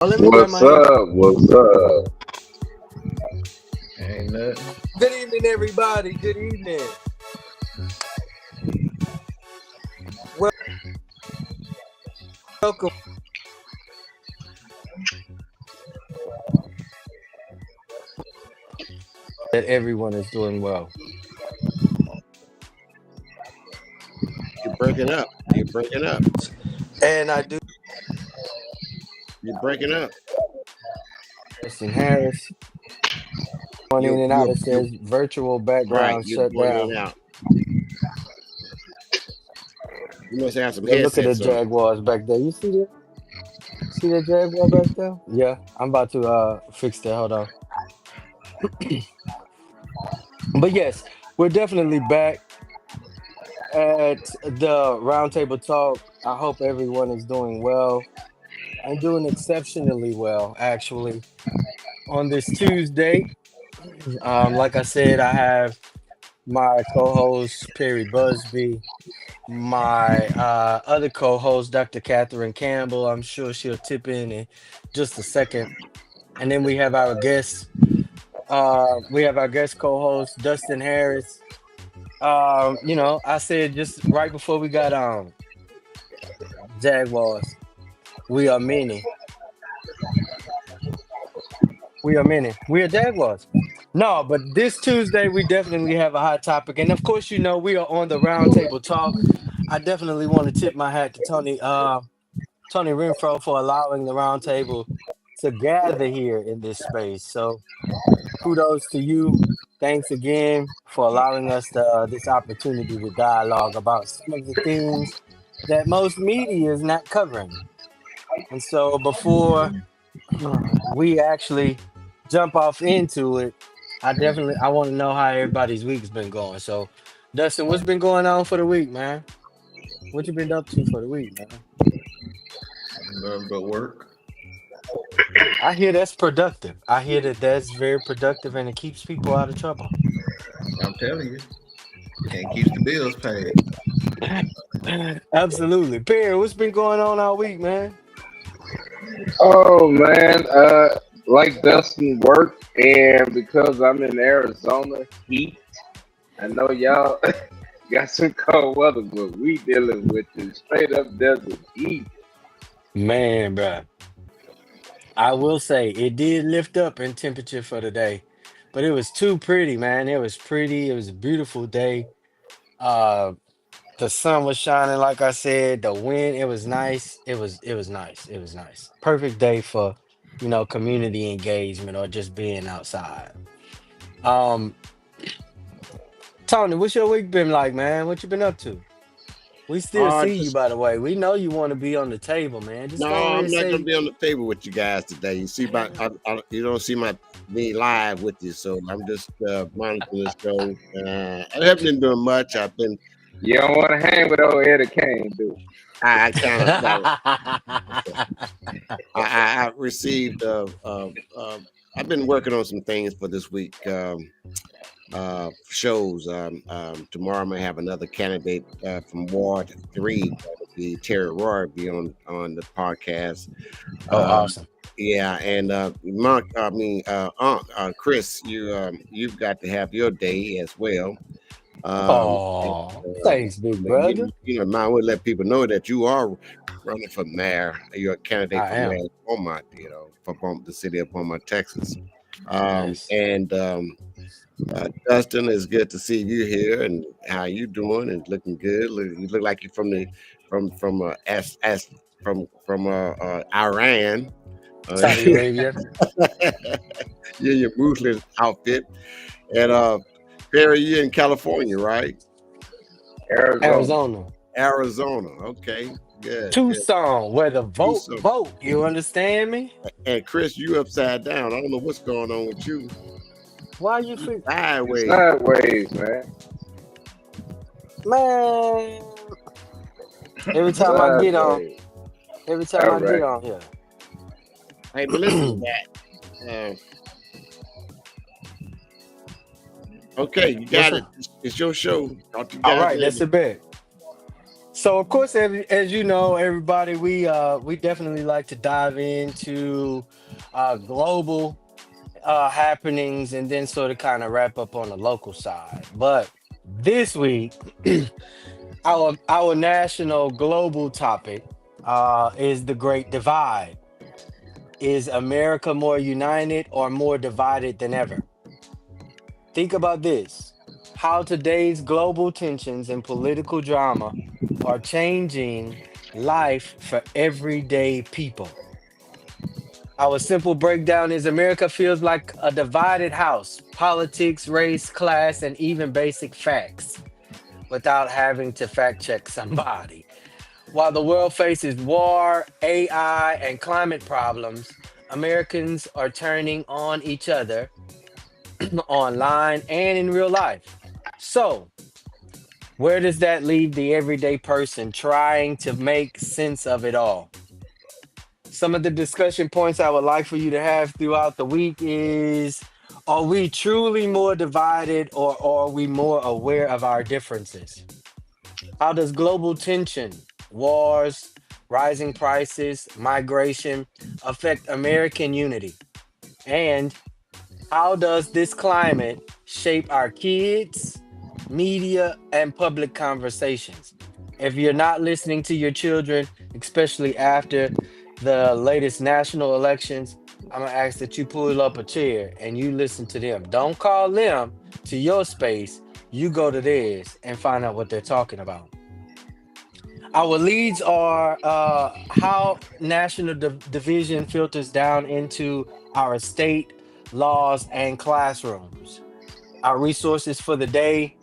Oh, let me grab What's my head. up? What's up? Ain't nothing. Good evening, everybody. Good evening. Welcome. That everyone is doing well. You're breaking up. You're breaking up. And I do You're breaking up. Justin Harris. Going in You and out. you It you says virtual right. background You're shut going in down. and out. You must have some Go look at the headsets on. Jaguars back there. You see that? See that Jaguar back there? Yeah. I'm about to fix that. Hold on. But yes, we're definitely back at the roundtable talk. I hope everyone is doing well. I'm doing exceptionally well, actually, on this Tuesday. Like I said, I have my co-host Perry Busby, my other co-host Dr. Catherine Campbell. I'm sure she'll tip in just a second, and then we have our guest. We have our guest co-host Dustin Harris. I said just right before we got Jaguars. We are many. We are many. We are Jaguars. No, but this Tuesday we definitely have a hot topic, and of course, we are on the roundtable talk. I definitely want to tip my hat to Tony Renfro for allowing the roundtable to gather here in this space. So kudos to you. Thanks again for allowing us this opportunity to dialogue about some of the things that most media is not covering. And so before we actually jump off into it, I want to know how everybody's week's been going. So, Dustin, what's been going on for the week, man? What you been up to for the week, man? Nothing but work. I hear that's productive. I hear that that's very productive and it keeps people out of trouble. I'm telling you, can't keep the bills paid. Absolutely. Perry, what's been going on all week, man? Oh man, like Dustin work, and because I'm in Arizona, heat. I know y'all got some cold weather, but we dealing with the straight up desert heat. Man, bruh. I will say it did lift up in temperature for the day, but it was too pretty, man. It was pretty. It was a beautiful day. Uh, the sun was shining, like I said. The wind, it was nice. It was nice. It was nice. Perfect day for, community engagement or just being outside. Um, Tony, what's your week been like, man? What you been up to? We still see you, Just by the way. We know you want to be on the table, man. Just no, go ahead I'm and not gonna say, be on the table with you guys today. You see, you don't see my me live with you, so I'm just monitoring the show. I haven't been doing much. You don't want to hang with old Eddie Kane, do I kind of I received. I've been working on some things for this week. Shows. Tomorrow I may have another candidate from Ward 3. That'll be Terry Roy be on the podcast. oh, Um, awesome. yeah, and Mark, Chris, you've got to have your day as well. And, Oh, thanks, big brother. I would let people know that you are running for mayor. You're a candidate I for am. mayor of Beaumont, for the city of Beaumont, Texas. Yes. And Dustin, it's good to see you here, and how you doing? And looking good. You look like you're from Iran. Saudi Arabia, You're in your Muslim outfit, and Perry, you're in California, right? Arizona. Arizona, Arizona. Okay, good, good. Tucson, where the Do vote some. vote. You understand me? And Chris, you upside down. I don't know what's going on with you. Why you You feel, It's sideways. sideways, man. man? Every time I get on, Sideways. every time All I get right. on here. Hey, but listen to that. Okay, you What's got it. up? It's your show. Talk to you All guys right, that's later. a bet. So of course, as you know, everybody, we definitely like to dive into global happenings and then sort of kind of wrap up on the local side. But this week, our national global topic is the Great Divide. Is America more united or more divided than ever? Think about this: how today's global tensions and political drama are changing life for everyday people. Our simple breakdown is America feels like a divided house: politics, race, class, and even basic facts without having to fact check somebody. While the world faces war, AI, and climate problems, Americans are turning on each other online and in real life. So, where does that leave the everyday person trying to make sense of it all? Some of the discussion points I would like for you to have throughout the week is: are we truly more divided or are we more aware of our differences? How does global tension, wars, rising prices, migration affect American unity? And how does this climate shape our kids, media, and public conversations? If you're not listening to your children, especially after the latest national elections, I'm gonna ask that you pull up a chair and you listen to them. Don't call them to your space. You go to theirs and find out what they're talking about. Our leads are how national division filters down into our state laws and classrooms. Our resources for the day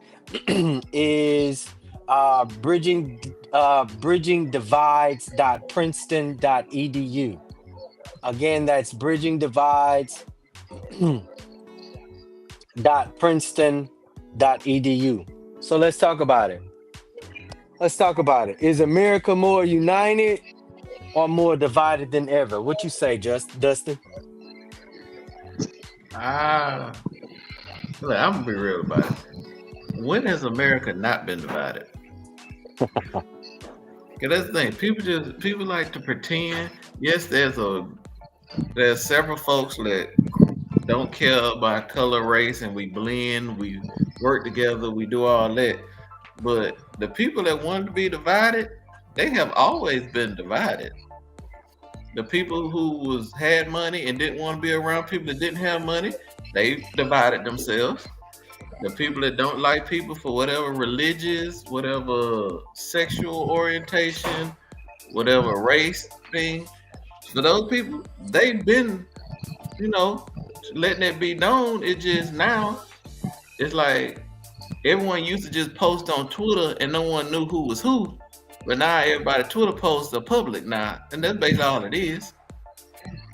is bridging divides.princeton.edu. Again, that's bridgingdivides.princeton.edu. So let's talk about it. Let's talk about it. Is America more united or more divided than ever? What you say, just Dustin? Ah, look, I'm gonna be real about it. When has America not been divided? Cause that's the thing. People like to pretend. Yes, there's several folks that don't care about color, race, and we blend. We work together. We do all that. But the people that want to be divided, they have always been divided. The people who was had money and didn't want to be around people that didn't have money, they divided themselves. The people that don't like people for whatever religious, whatever sexual orientation, whatever race thing, for those people, they've been, you know, letting it be known. It just now, it's like everyone used to just post on Twitter and no one knew who was who. But now everybody Twitter posts are public now. And that's basically all it is.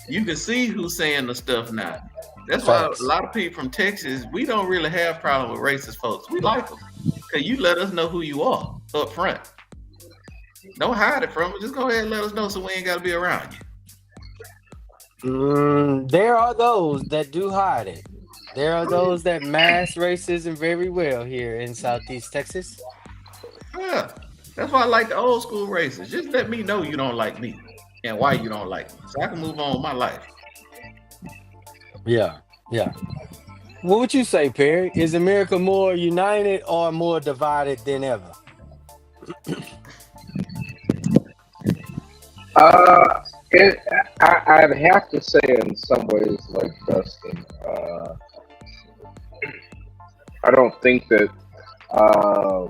You can see who's saying the stuff now. That's why a Facts. lot of people from Texas, we don't really have problem with racist folks. We like them because you let us know who you are up front. Don't hide it from us. Just go ahead and let us know so we ain't got to be around you. There are those that do hide it. There are those that mask racism very well here in Southeast Texas. Yeah, that's why I like the old school racists. Just let me know you don't like me and why you don't like me, so I can move on with my life. Yeah, yeah. What would you say, Perry? Is America more united or more divided than ever? Uh, it, I'd have to say in some ways, like Dustin, I don't think that. Uh,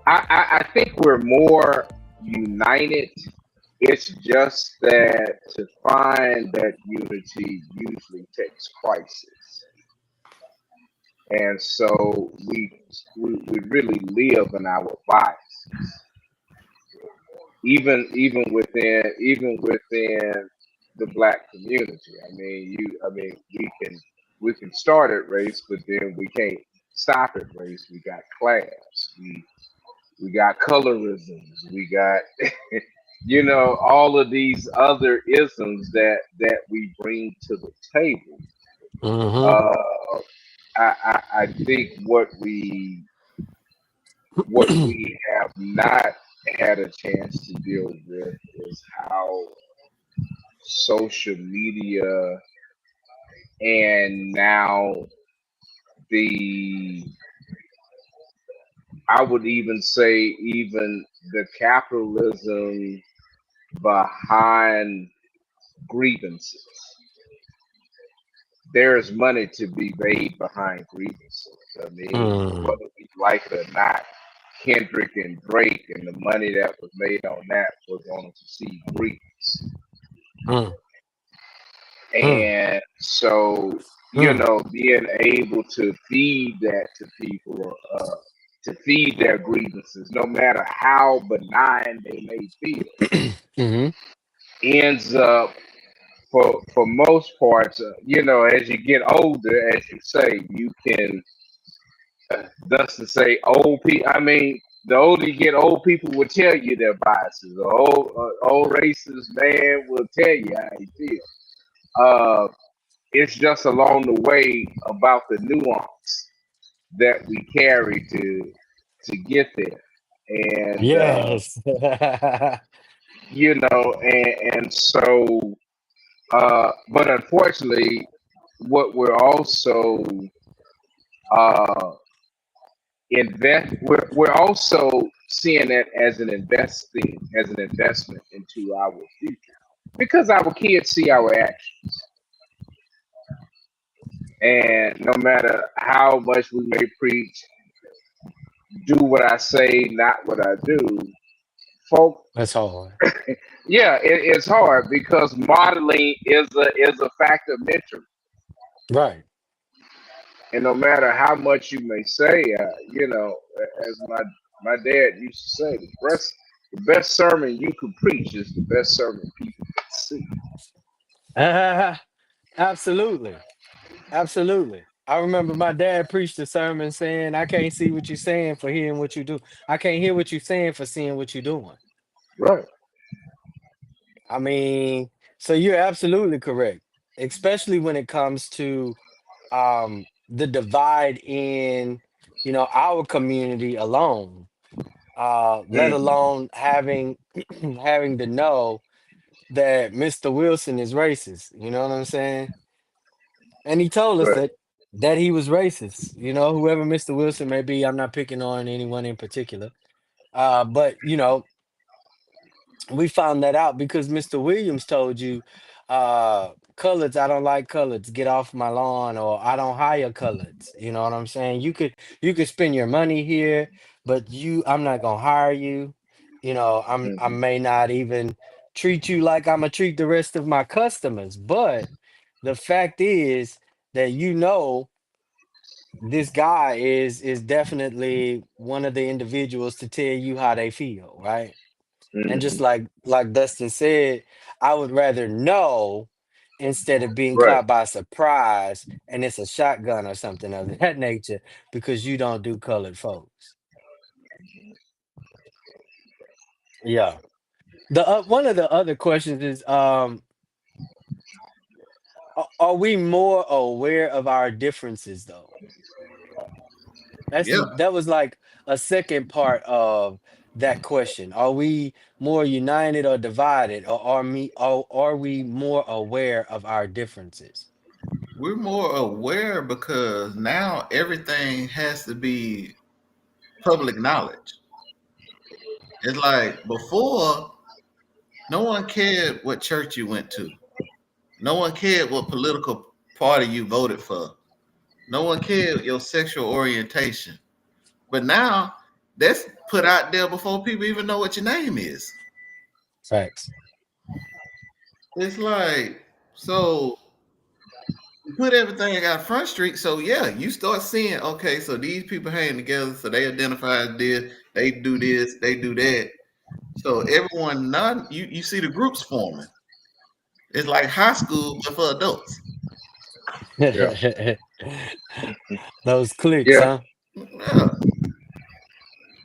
I think we're more united. It's just that to find that unity usually takes crisis, and so we really live in our biases, even within the black community. We can start at race, but then we can't stop at race. We got class. We got colorisms. We got all of these other isms that we bring to the table. Mm-hmm. Uh, I think what we What we have not had a chance to deal with is how social media and now the, I would even say, even the capitalism behind grievances. There's money to be made behind grievances. I mean, Mm, whether we like it or not, Kendrick and Drake and the money that was made on that was on to see grievance. mm, mm, And so, mm. being able to feed that to people, to feed their grievances, no matter how benign they may feel, Hmm. ends up, for most parts, as you get older, as you say, you can, thus to say, old people. I mean, the older you get, old people will tell you their biases. The old racist man will tell you how he feels. It's just along the way about the nuance that we carry to get there, and Yes. and so, but unfortunately, what we're also uh, we're also seeing it as an investment into our future because our kids see our actions, and no matter how much we may preach, do what I say, not what I do, folk. That's hard. Yeah, it's hard because modeling is a factor of mentoring, Right. and no matter how much you may say, as my dad used to say, the best sermon you can preach is the best sermon people can see. Absolutely. Absolutely. I remember my dad preached a sermon saying, I can't see what you're saying for hearing what you do. I can't hear what you're saying for seeing what you're doing. Right. I mean, so you're absolutely correct, especially when it comes to the divide in, our community alone, let Hmm. alone having having to know that Mr. Wilson is racist. You know what I'm saying? And he told us Right. that he was racist. Whoever Mr. Wilson may be, I'm not picking on anyone in particular. But we found that out because Mr. Williams told you, coloreds, I don't like coloreds, get off my lawn, or I don't hire coloreds. You know what I'm saying? You could spend your money here, but I'm not gonna hire you. I Hmm. may not even treat you like I'm gonna treat the rest of my customers. But the fact is that this guy is definitely one of the individuals to tell you how they feel, right? And just Hmm. like Dustin said, I would rather know instead of being Right. caught by surprise and it's a shotgun or something of that nature because you don't do colored folks. Yeah. The one of the other questions is are we more aware of our differences though? Yeah, That was like a second part of that question. Are we more united or divided, or are we more aware of our differences? we're more aware because now everything has to be public knowledge. It's like before, no one cared what church you went to. No one cared what political party you voted for. No one cared your sexual orientation. But now that's put out there before people even know what your name is. Facts. It's like, so you put everything out Front Street. So yeah, you start seeing, okay, so these people hang together, so they identify as this, they do that. So everyone, none you see the groups forming. It's like high school but for adults. Yeah. Those clicks, Yeah. huh? Yeah.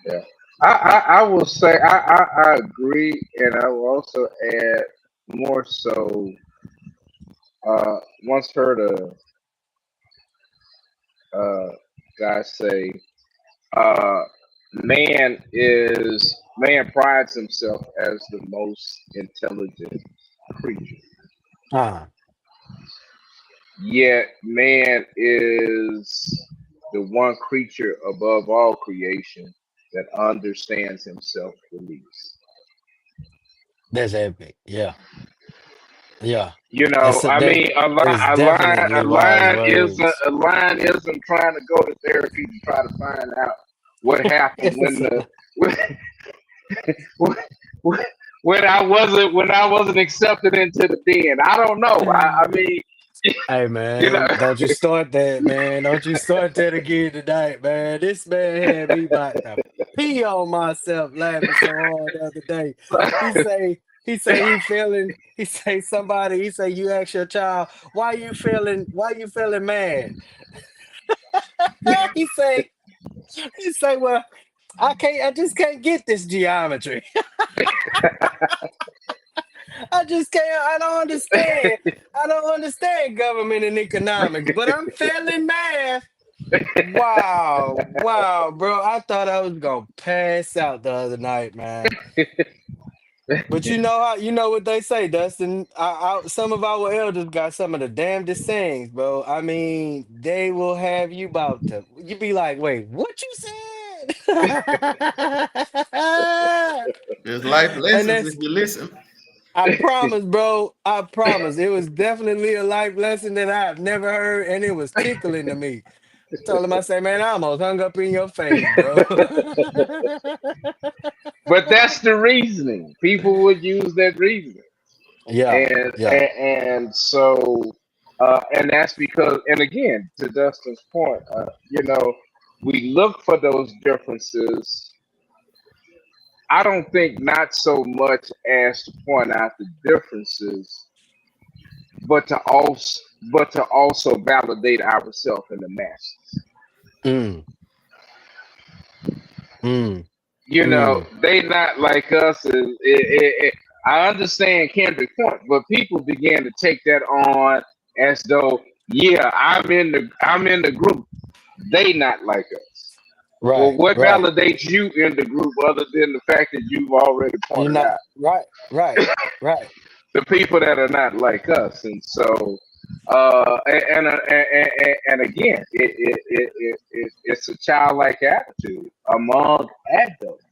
Yeah. I will say I agree, and I will also add more so. Once heard a guy say, uh, man prides himself as the most intelligent creature. Uh, Yet man is the one creature above all creation that understands himself the least. that's epic. Yeah, yeah. You know, I That mean, is definitely wise words. a lion isn't trying to go to therapy to try to find out what happened when the when, when when I wasn't accepted into the den. I don't know. I mean, Hey you know, man, don't you start that, man. Don't you start that again tonight, man. This man had me about to pee on myself laughing so hard the other day. He say you ask your child, why you feeling mad? he say, well, I just can't get this geometry. I don't understand government and economics, but I'm failing math. Wow, wow, bro. I thought I was gonna pass out the other night, man. But you know what they say, Dustin. Some of our elders got some of the damnedest sayings, bro. I mean, they will have you about to. You be like, wait, what you said? There's life And lessons if that's you listen. I promise, bro. I promise. It was definitely a life lesson that I've never heard, and it was tickling to me. Told him, I say, man, I almost hung up in your face, bro. but that's the reasoning. People would use that reasoning, Yeah, and yeah. and so and that's because, and again, to Dustin's point, we look for those differences. I don't think not so much as to point out the differences, but to also validate ourselves in the masses. Mm, mm, You know, mm. they not like us. I understand Kendrick point, but people began to take that on as though, yeah, I'm in the group. They not like us. Well, Right, what right. validates you in the group other than the fact that you've already You're pointed not out right, right, right. the people that are not like us? And so, and again, it's a childlike attitude among adults.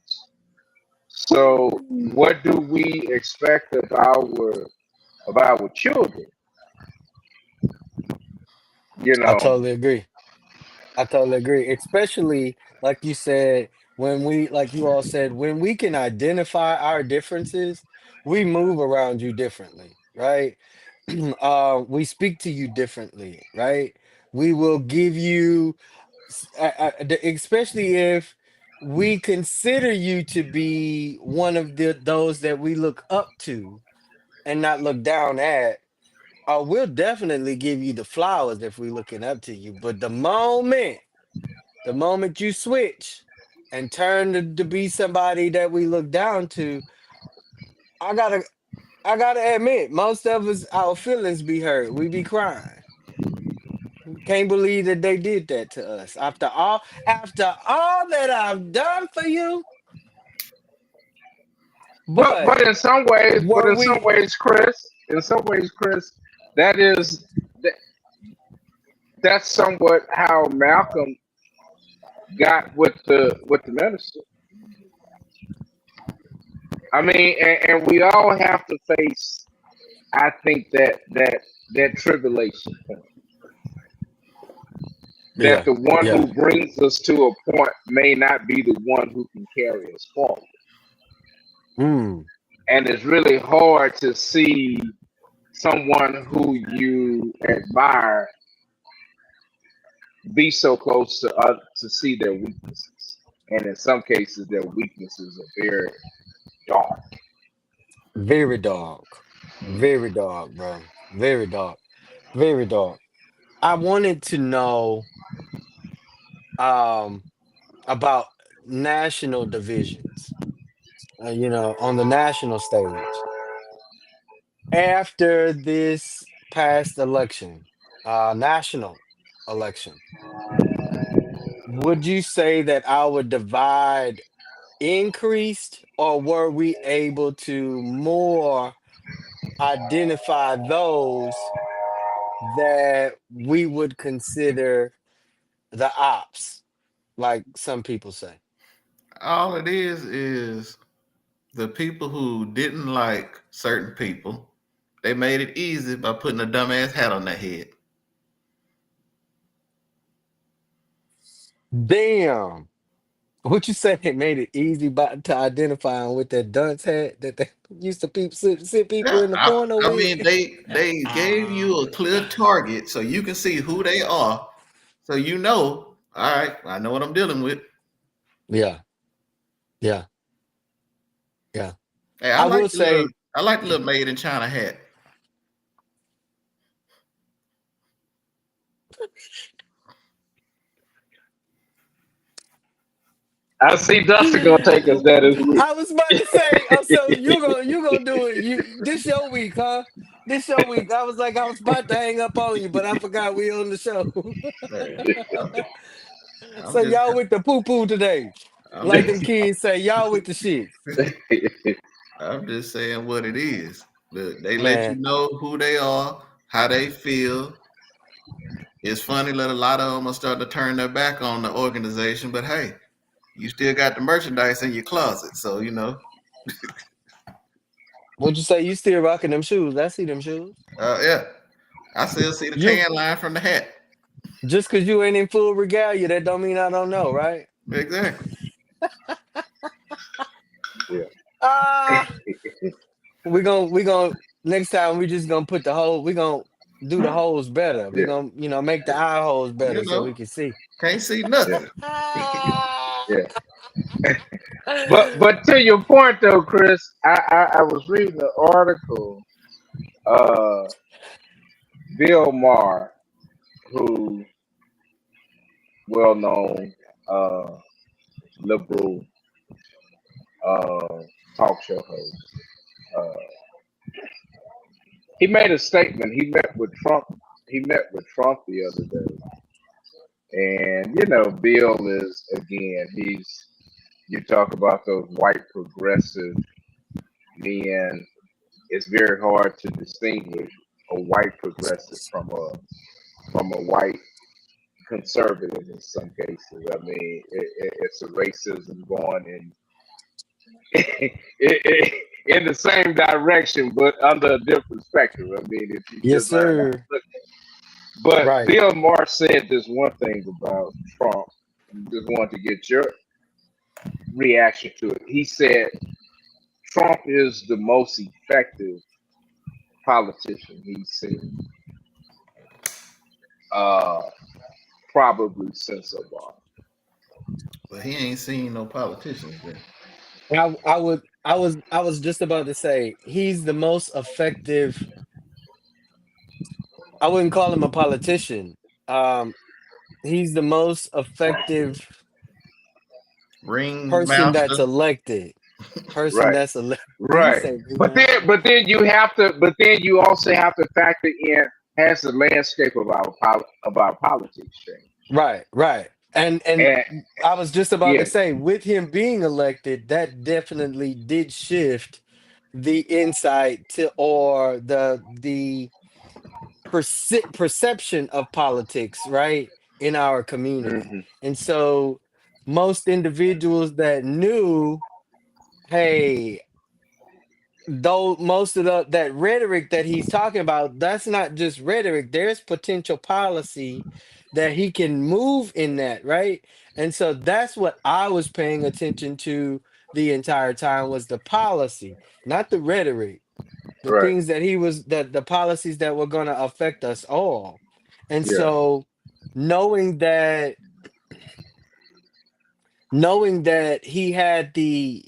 So, what do we expect of our children? You I know, totally agree. I totally agree. Especially like you said, like you all said, when we can identify our differences, we move around you differently, right? We speak to you differently, right? We will give you, especially if we consider you to be one of those that we look up to and not look down at. We'll definitely give you the flowers if we're looking up to you. But the moment you switch and turn to be somebody that we look down to, I gotta I gotta admit, most of us our feelings be hurt. We be crying. Can't believe that they did that to us. After all that I've done for you, but but were we in some ways, Chris, that is that, that's somewhat how Malcolm got with the minister. I mean, and we all have to face, I think, that tribulation point. That yeah, the one yeah. who brings us to a point may not be the one who can carry us forward. Mm, And it's really hard to see someone who you admire be so close to see their weaknesses. And in some cases, their weaknesses are very dark. very dark. Very dark, bro. Very dark. Very dark. I wanted to know um about national divisions, on the national stage after this past election, national election. would you say that our divide increased, or were we able to more identify those that we would consider the ops, like some people say? All it is the people who didn't like certain people. They made it easy by putting a dumbass hat on their head. Damn. Would you say it made it easy to identify 'em with that dunce hat that they used to sit people Yeah, in the porno I with? mean they gave you a clear target so you can see who they are, so you know. All right, I know what I'm dealing with. Yeah, yeah, yeah. Hey, I will say, I like the little made in China hat. I see Dustin gonna take us there this week. I was about to say, oh, so you gonna do it? This your week, huh? This your week. I was like, I was about to hang up on you, but I forgot we on the show. Hey, I'm, I'm So just y'all with the poo poo today, I'm like just them kids say, y'all with the shit, I'm just saying what it is. They let you man. know who they are, how they feel. It's funny that a lot of them are starting to turn their back on the organization, but hey, you still got the merchandise in your closet, so you know. What'd you say? You still rocking them shoes? I see them shoes. Yeah, I still see the You tan line from the hat. just cause you ain't in full regalia, that don't mean I don't know, right? Exactly. Yeah. Ah, we gonna next time we just gonna put the hole. We gonna do the holes better. We Yeah. gonna make the eye holes You better so we know, can see. can't see nothing. Yeah. Yeah. But to your point though, Chris, I was reading an article. Uh, Bill Maher, who well known uh liberal uh talk show host, uh, he made a statement. He met with Trump. He met with Trump the other day, and Bill is again. You talk about those white progressive men. It's very hard to distinguish a white progressive from a white conservative in some cases. I mean, it's a racism going in the same direction, but under a different spectrum. I mean, if you Yes, just learn how to sir. look. But Right. Bill Maher said this one thing about Trump. Just want to get your reaction to it. He said Trump is the most effective politician he's seen, uh, probably since Obama. But he ain't seen no politicians then. I was just about to say he's the most effective. I wouldn't call him a politician. Um, he's the most effective person that's Ringmaster. elected. Person Right, that's elected. Did he right. say But ringmaster? then you also have to factor in, has the landscape of our politics changed? Right, right. And And I was just about to yeah, say, with him being elected, that definitely did shift the insight to or the perception of politics, right, in our community. hmm And so most individuals that knew, hey, though most of that rhetoric that he's talking about, that's not just rhetoric. There's potential policy that he can move in that, right? And so that's what I was paying attention to the entire time, was the policy, not the rhetoric, the right, things that he was, that the policies that were going to affect us all. And yeah, so knowing that knowing that he had the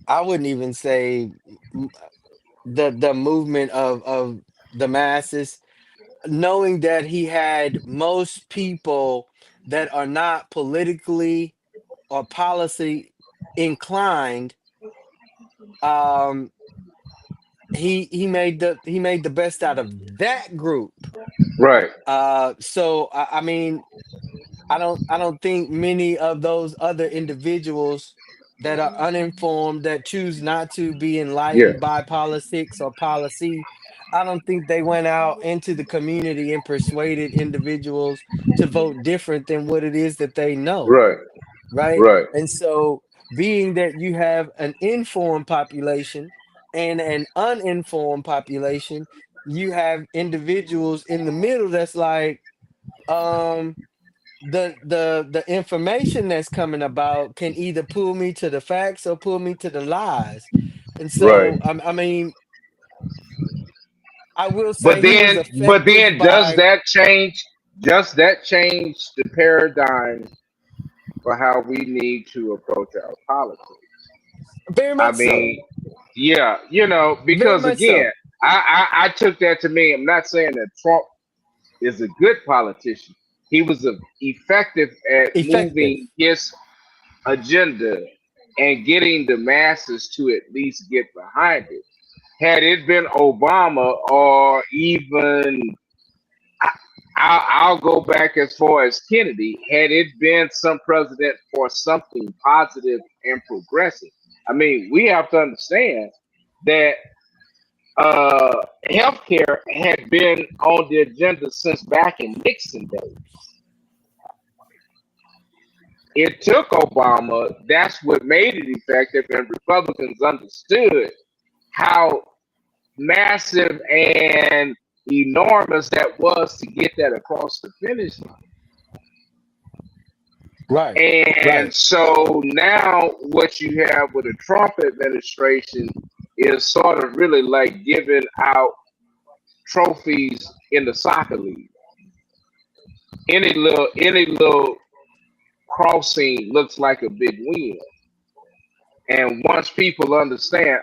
I wouldn't even say the movement of the masses, knowing that he had most people that are not politically or policy inclined, um he made the best out of that group. right, So I mean, I don't think many of those other individuals that are uninformed, that choose not to be Yeah, enlightened by politics or policy, I don't think they went out into the community and persuaded individuals to vote different than what it is that they know, right, right? right, And so, being that you have an informed population and an uninformed population, you have individuals in the middle that's like, um, the information that's coming about can either pull me to the facts or pull me to the lies. And right. so, I mean, I will But say he was then, but effective then, does by that change? Does that change the paradigm for how we need to approach our politics? very I much so, mean, yeah, very because much again, so I took that to mean I'm not saying that Trump is a good politician. He was effective at effective. moving his agenda and getting the masses to at least get behind it. Had it been Obama or even I'll go back as far as Kennedy. Had it been some president for something positive and progressive, I mean, we have to understand that healthcare had been on the agenda since back in Nixon days. It took Obama. That's what made it effective, and Republicans understood how massive and enormous that was to get that across the finish line. Right, And right, so now what you have with the Trump administration is sort of really like giving out trophies in the soccer league. Any little crossing looks like a big win. And once people understand,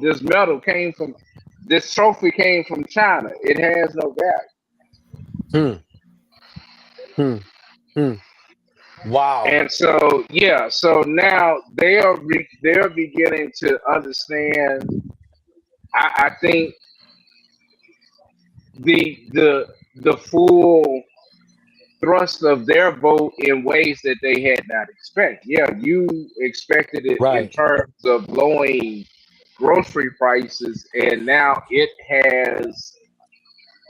this medal came from this trophy came from China. It has no value. hmm, hmm, hmm. Wow, And so yeah, so now they're beginning to understand. I think the full thrust of their vote in ways that they had not expected. Yeah, you expected it in right, terms of lowering grocery prices, and now it has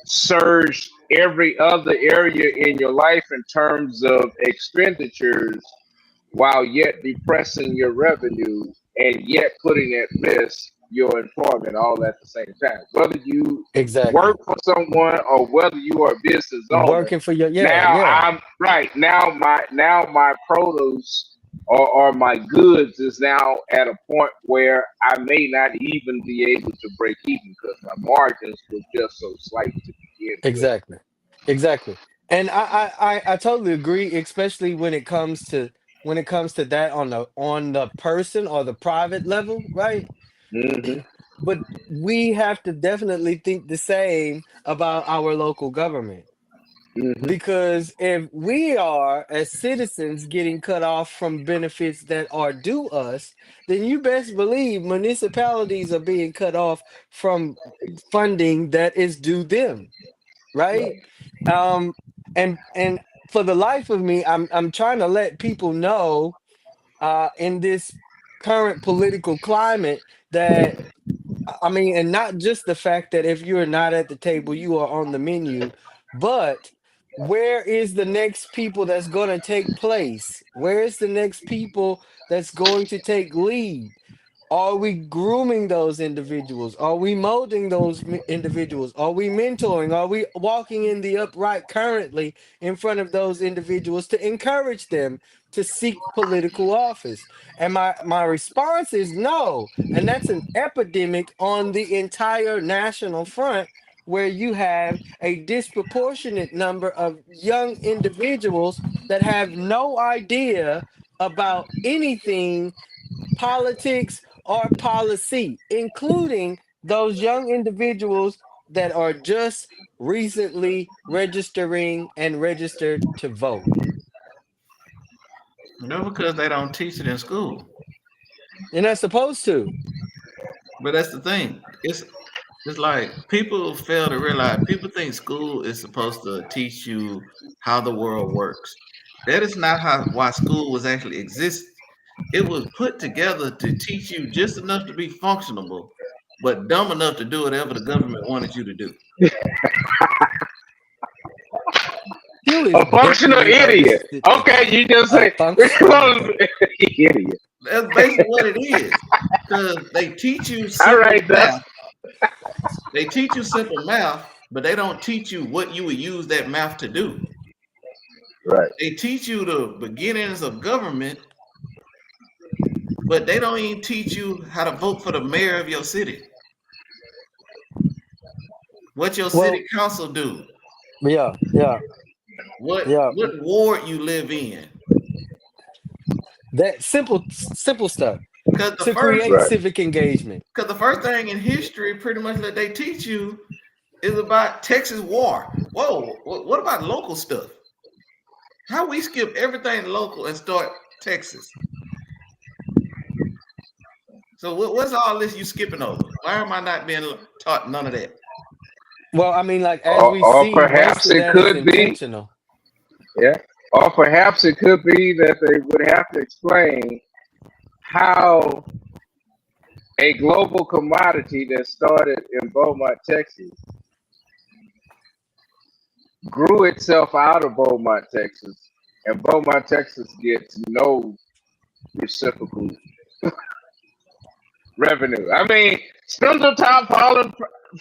surged every other area in your life in terms of expenditures while yet depressing your revenue and yet putting at risk your employment all at the same time. Whether you exactly. work for someone or whether you are a business owner, Working for your, yeah, now yeah, I'm right now my produce or my goods is now at a point where I may not even be able to break even because my margins were just so slight to begin with. exactly, exactly. And I totally agree, especially when it comes to that on the person or the private level, right? Hmm. But we have to definitely think the same about our local government. Hmm. Because if we are, as citizens, getting cut off from benefits that are due us, then you best believe municipalities are being cut off from funding that is due them, right? Right. Um, and for the life of me, I'm trying to let people know, in this current political climate, that I mean, and not just the fact that if you're not at the table, you are on the menu, but where is the next people that's going to take place? Where is the next people that's going to take lead? Are we grooming those individuals? Are we molding those individuals? Are we mentoring? Are we walking in the upright currently in front of those individuals to encourage them to seek political office? And my response is no. And that's an epidemic on the entire national front, where you have a disproportionate number of young individuals that have no idea about anything politics or policy, including those young individuals that are just recently registering and registered to vote. No, because they don't teach it in school. You're not supposed to. But that's the thing. It's It's like people fail to realize people think school is supposed to teach you how the world works. That is not how why school was actually exist. It was put together to teach you just enough to be functionable, but dumb enough to do whatever the government wanted you to do. You is A functional definitely idiot. Okay, overstimulated. you just A say functional. idiot. That's basically what it is. Because they teach you All simple right, math. Dustin. They teach you simple math, but they don't teach you what you would use that math to do. Right. They teach you the beginnings of government, but they don't even teach you how to vote for the mayor of your city, what your city Well, council do, yeah, yeah, yeah. what ward you live in. That simple stuff Because the to first create Right. civic engagement. because the first thing in history, pretty much that they teach you is about Texas war. Whoa, what about local stuff? How we skip everything local and start Texas? So what's all this you skipping over? Why am I not being taught none of that? Well, I mean, like as we Or see, most perhaps of it that is could be, intentional. yeah. Or perhaps it could be that they would have to explain how a global commodity that started in Beaumont, Texas, grew itself out of Beaumont, Texas, and Beaumont, Texas gets no reciprocal revenue. I mean, Spindletop, Holland,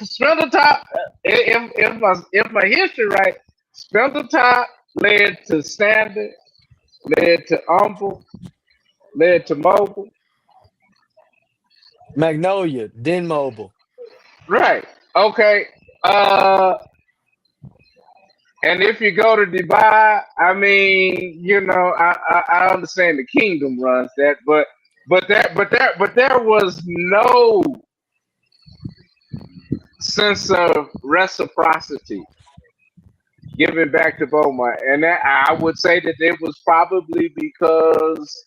Spindletop. If my history right, Spindletop led to Standard, led to Humble, led to Mobile. Magnolia, then mobile. Right. Okay. Uh, and if you go to Dubai, I mean, I understand the kingdom runs that, but there was no sense of reciprocity given back to Beaumont, and that, I would say that it was probably because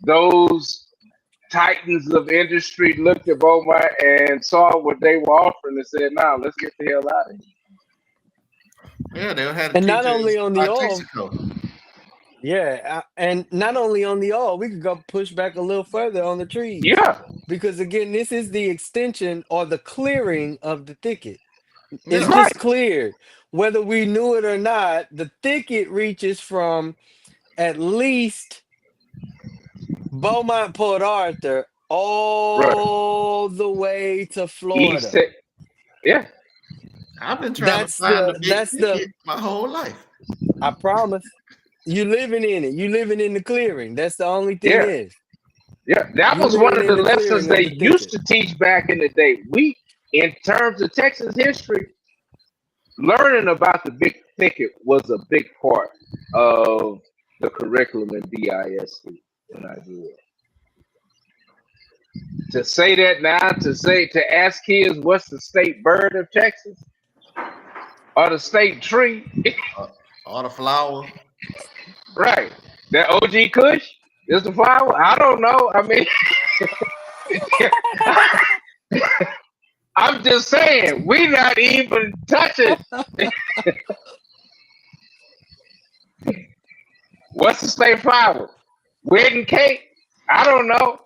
those titans of industry looked at Beaumont and saw what they were offering and said, "Now let's get the hell out of here." Yeah, they'll have to And not teach only us on the about oil, Texaco. yeah, and not only on the oil, we could go push back a little further on the trees. Yeah, Because again, this is the extension or the clearing of the thicket. It's Yeah. right. just cleared. Whether we knew it or not, the thicket reaches from at least Beaumont, Port Arthur, Right. all the way to East, Florida. yeah, I've been trying to That's find the the big that's the ticket my whole life. I promise. You living in it. You living in the clearing. That's the only thing yeah, is. yeah. That You was one living of in the the lessons clearing of they the used thicket. to teach back in the day. In terms of Texas history, learning about the big thicket was a big part of the curriculum in BISD when I grew up. To say that now, to ask kids what's the state bird of Texas or the state tree, Uh, all the flour. right? That OG Kush is the flower. I don't know. I mean, I'm just saying we not even touching. What's the state flower? Wedding cake? I don't know.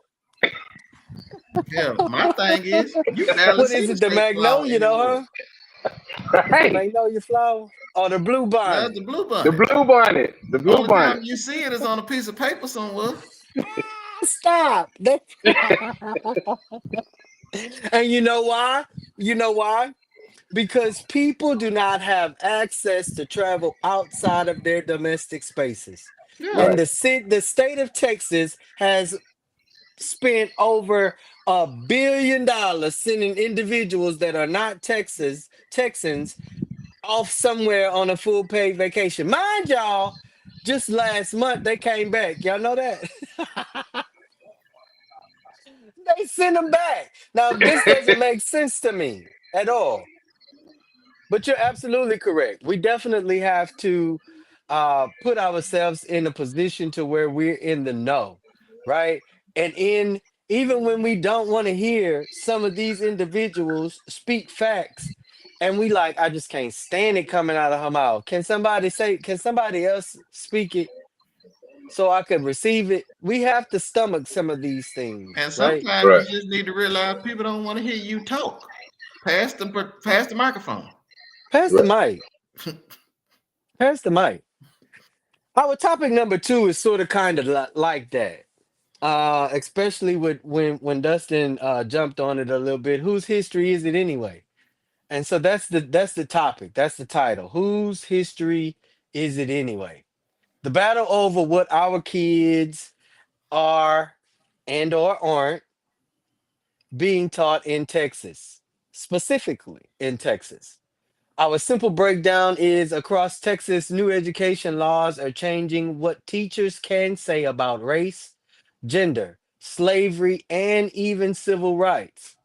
Yeah, my thing is you barely What see is the it? The state flower magnolia, though, anymore. huh? The Right? magnolia flower or the blue That's bonnet? the blue The bunny. blue bonnet. The blue Only time bonnet. you see it is on a piece of paper somewhere. Stop. And you know why? You know why? Because people do not have access to travel outside of their domestic spaces. Yeah. And Right. the state of Texas has spent over $1 billion sending individuals that are not Texans off somewhere on a full paid vacation. Mind y'all, just last month they came back. Y'all know that? They sent them back. Now, this doesn't make sense to me at all. But you're absolutely correct. We definitely have to put ourselves in a position to where we're in the know, right? And in even when we don't want to hear some of these individuals speak facts, and we like, I just can't stand it coming out of her mouth. Can somebody else speak it so I could receive it? We have to stomach some of these And things, right? sometimes Right. you just need to realize people don't want to hear you talk. Pass the microphone. Pass the Right. mic. Pass the mic. Our topic number two is sort of kind of like that. Especially with when Dustin jumped on it a little bit. Whose history is it anyway? And so that's the topic. That's the title. Whose history is it anyway? The battle over what our kids are and or aren't being taught in Texas, specifically in Texas. Our simple breakdown is across Texas, new education laws are changing what teachers can say about race, gender, slavery, and even civil rights.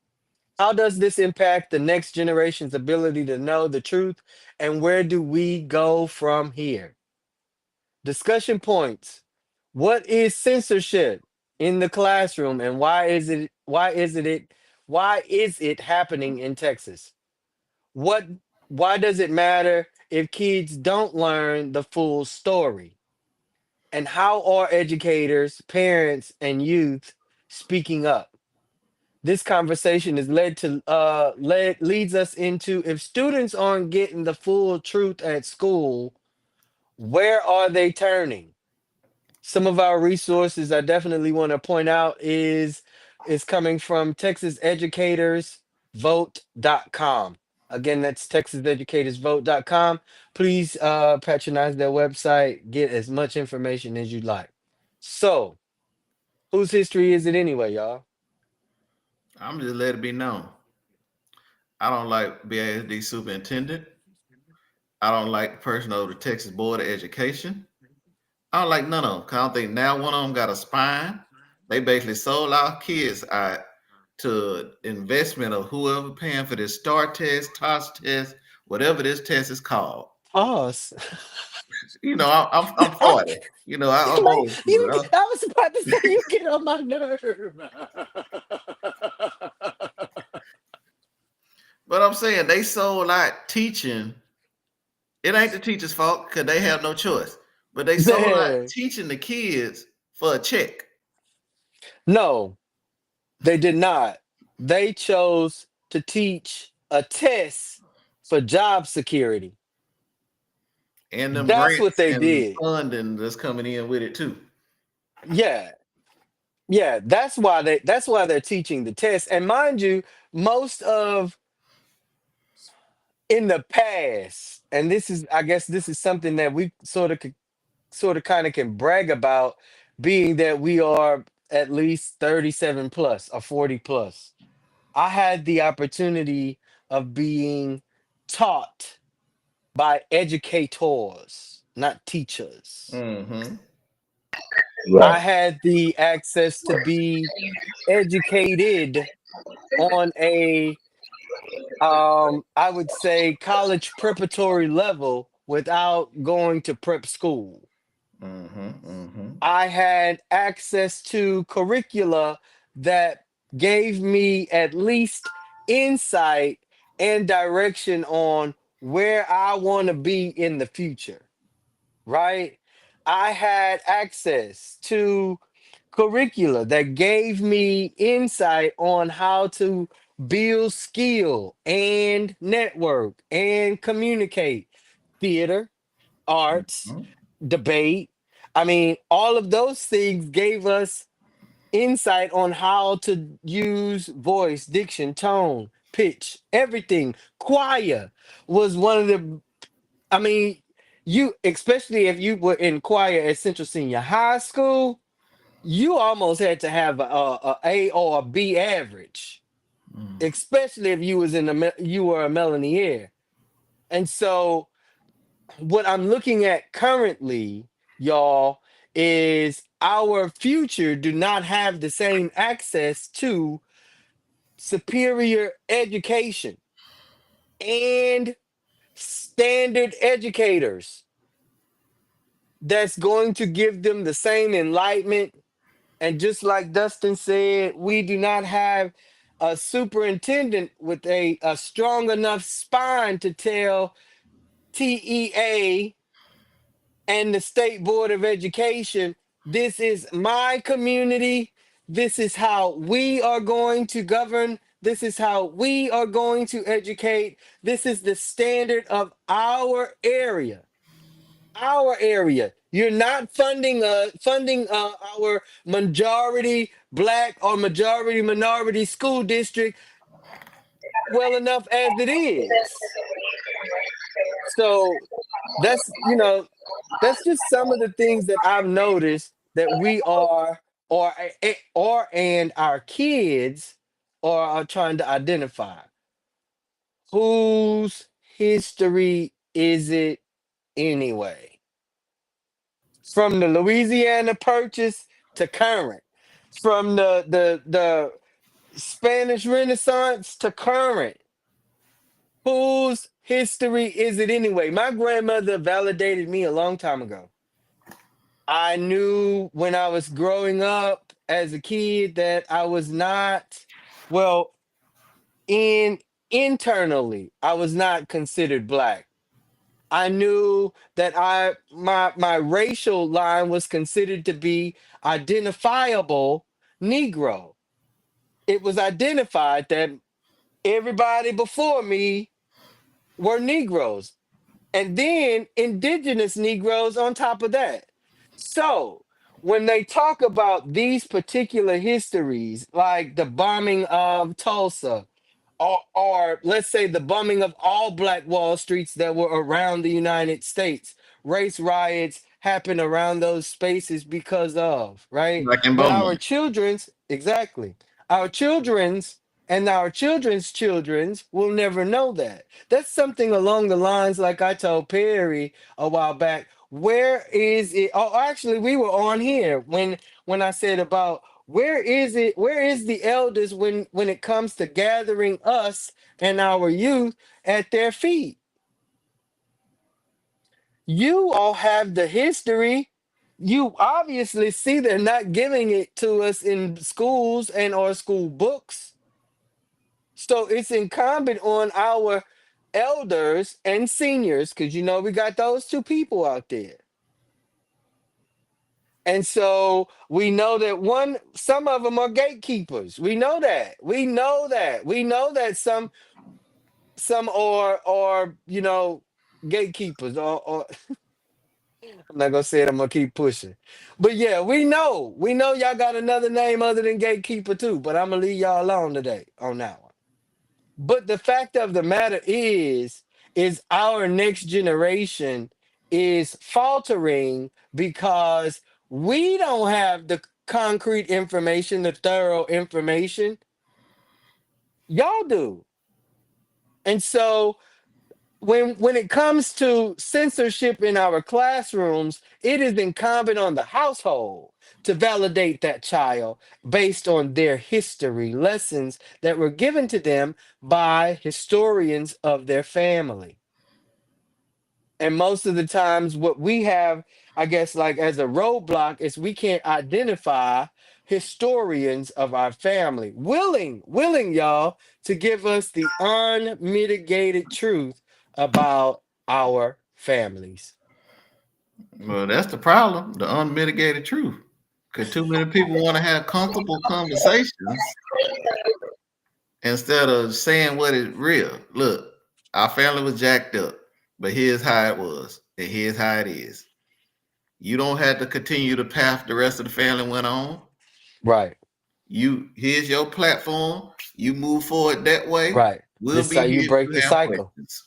How does this impact the next generation's ability to know the truth? And where do we go from here? Discussion points. What is censorship in the classroom and why is it happening in Texas? What why does it matter if kids don't learn the full story? And how are educators, parents, and youth speaking up? This conversation is leads us into, if students aren't getting the full truth at school, where are they turning? Some of our resources I definitely want to point out is coming from TexasEducatorsVote.com. Again, that's TexasEducatorsVote.com. Please patronize their website, get as much information as you'd like. So, whose history is it anyway, y'all? I'm just let it be known. I don't like BASD superintendent. I don't like the person over the Texas Board of Education. I don't like none of them. 'Cause I don't think now one of them got a spine. They basically sold our kids out to investment of whoever paying for this STAR test, TOS test, whatever this test is called. Pause. I'm 40. I'm Like, old school. I was about to say you get on my nerve. But I'm saying they sold out teaching. It ain't the teacher's fault because they have no choice. But they sold out Yeah. teaching the kids for a check. No, they did not. They chose to teach a test for job security. And them That's what grants they and did. funding that's coming in with it too. Yeah. Yeah, that's why they're teaching the test. And mind you, most of in the past, and this is I guess this is something that we sort of kind of can brag about, being that we are at least 37 plus or 40 plus. I had the opportunity of being taught by educators, not teachers. Mm-hmm. I Right. had the access to be educated on a I would say college preparatory level without going to prep school. Mm-hmm. Mm-hmm. I had access to curricula that gave me at least insight and direction on where I want to be in the future, right? I had access to curricula that gave me insight on how to build skill and network and communicate, theater, arts, Mm-hmm. debate. I mean, all of those things gave us insight on how to use voice, diction, tone, pitch, everything. Choir was one of the, I mean, you, especially if you were in choir at Central Senior High School, you almost had to have a or a B average, especially if you was you were a Melanier. And so what I'm looking at currently, y'all, is our future do not have the same access to superior education and standard educators that's going to give them the same enlightenment, And just like Dustin said, we do not have a superintendent with a strong enough spine to tell TEA and the State Board of Education, this is my community. This is how we are going to govern. This is how we are going to educate. This is the standard of our area. Our area. You're not funding our majority black or majority minority school district well enough as it is. So that's just some of the things that I've noticed that we are or and our kids are trying to identify. Whose history is it anyway? From the Louisiana Purchase to current, from the Spanish Renaissance to current. Whose history is it anyway? My grandmother validated me a long time ago. I knew when I was growing up as a kid that I was not, well, in internally, I was not considered black. I knew that my racial line was considered to be identifiable Negro. It was identified that everybody before me were Negroes, and then indigenous Negroes on top of that. So when they talk about these particular histories, like the bombing of Tulsa, or let's say the bombing of all black Wall Streets that were around the United States, race riots happen around those spaces because of, right? Like in But Beaumont. our children's, exactly, our children's and our children's will never know that. That's something along the lines, like I told Perry a while back. Where is it? Oh, actually, we were on here when I said about where is it? Where is the elders when it comes to gathering us and our youth at their feet? You all have the history. You obviously see they're not giving it to us in schools and or school books. So it's incumbent on our elders and seniors, because we got those two people out there. And so we know that some of them are gatekeepers. We know that. We know that. We know that some are gatekeepers. Or I'm not gonna say it. I'm gonna keep pushing. But yeah, we know. We know y'all got another name other than gatekeeper too. But I'm gonna leave y'all alone today on that one. But the fact of the matter is our next generation is faltering because we don't have the concrete information, the thorough information. Y'all do. And so when it comes to censorship in our classrooms, it is incumbent on the household to validate that child based on their history lessons that were given to them by historians of their family. And most of the times, what we have, I guess, like as a roadblock, is we can't identify historians of our family, willing, y'all, to give us the unmitigated truth about our families. Well, that's the problem, the unmitigated truth. Because too many people want to have comfortable conversations instead of saying what is real. Look, our family was jacked up, but here's how it was, and here's how it is. You don't have to continue the path the rest of the family went on. Right, Here's your platform. You move forward that way. right. We'll This is be how you here if break you the have cycle. questions.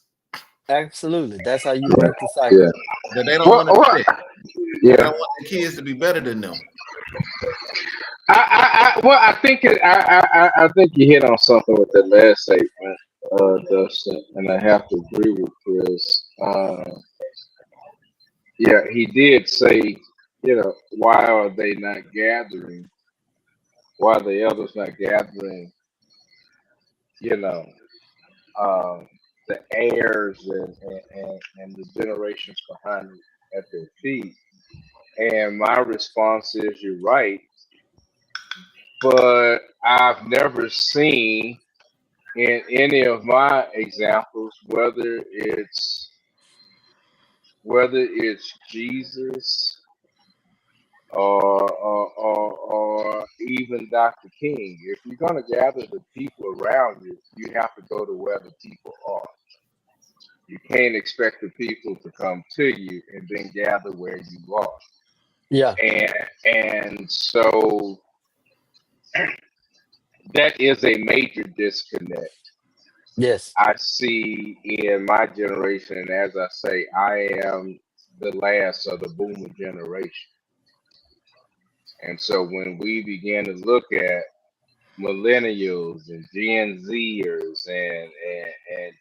Absolutely. That's how you Yeah, break the yeah. cycle. But they don't Well, want to do that. They yeah. don't want their kids to be better than them. Well, I think you hit on something with that last statement, Dustin, and I have to agree with Chris. Yeah, he did say, why are they not gathering? Why are the elders not gathering? You know, um, the heirs and the generations behind them at their feet. And my response is, you're right. but I've never seen in any of my examples whether it's Jesus or even Dr. King. If you're going to gather the people around you, you have to go to where the people are. You can't expect the people to come to you and then gather where you are. Yeah. And so that is a major disconnect Yes. I see in my generation. And as I say, I am the last of the boomer generation. And so when we begin to look at millennials and Gen Zers and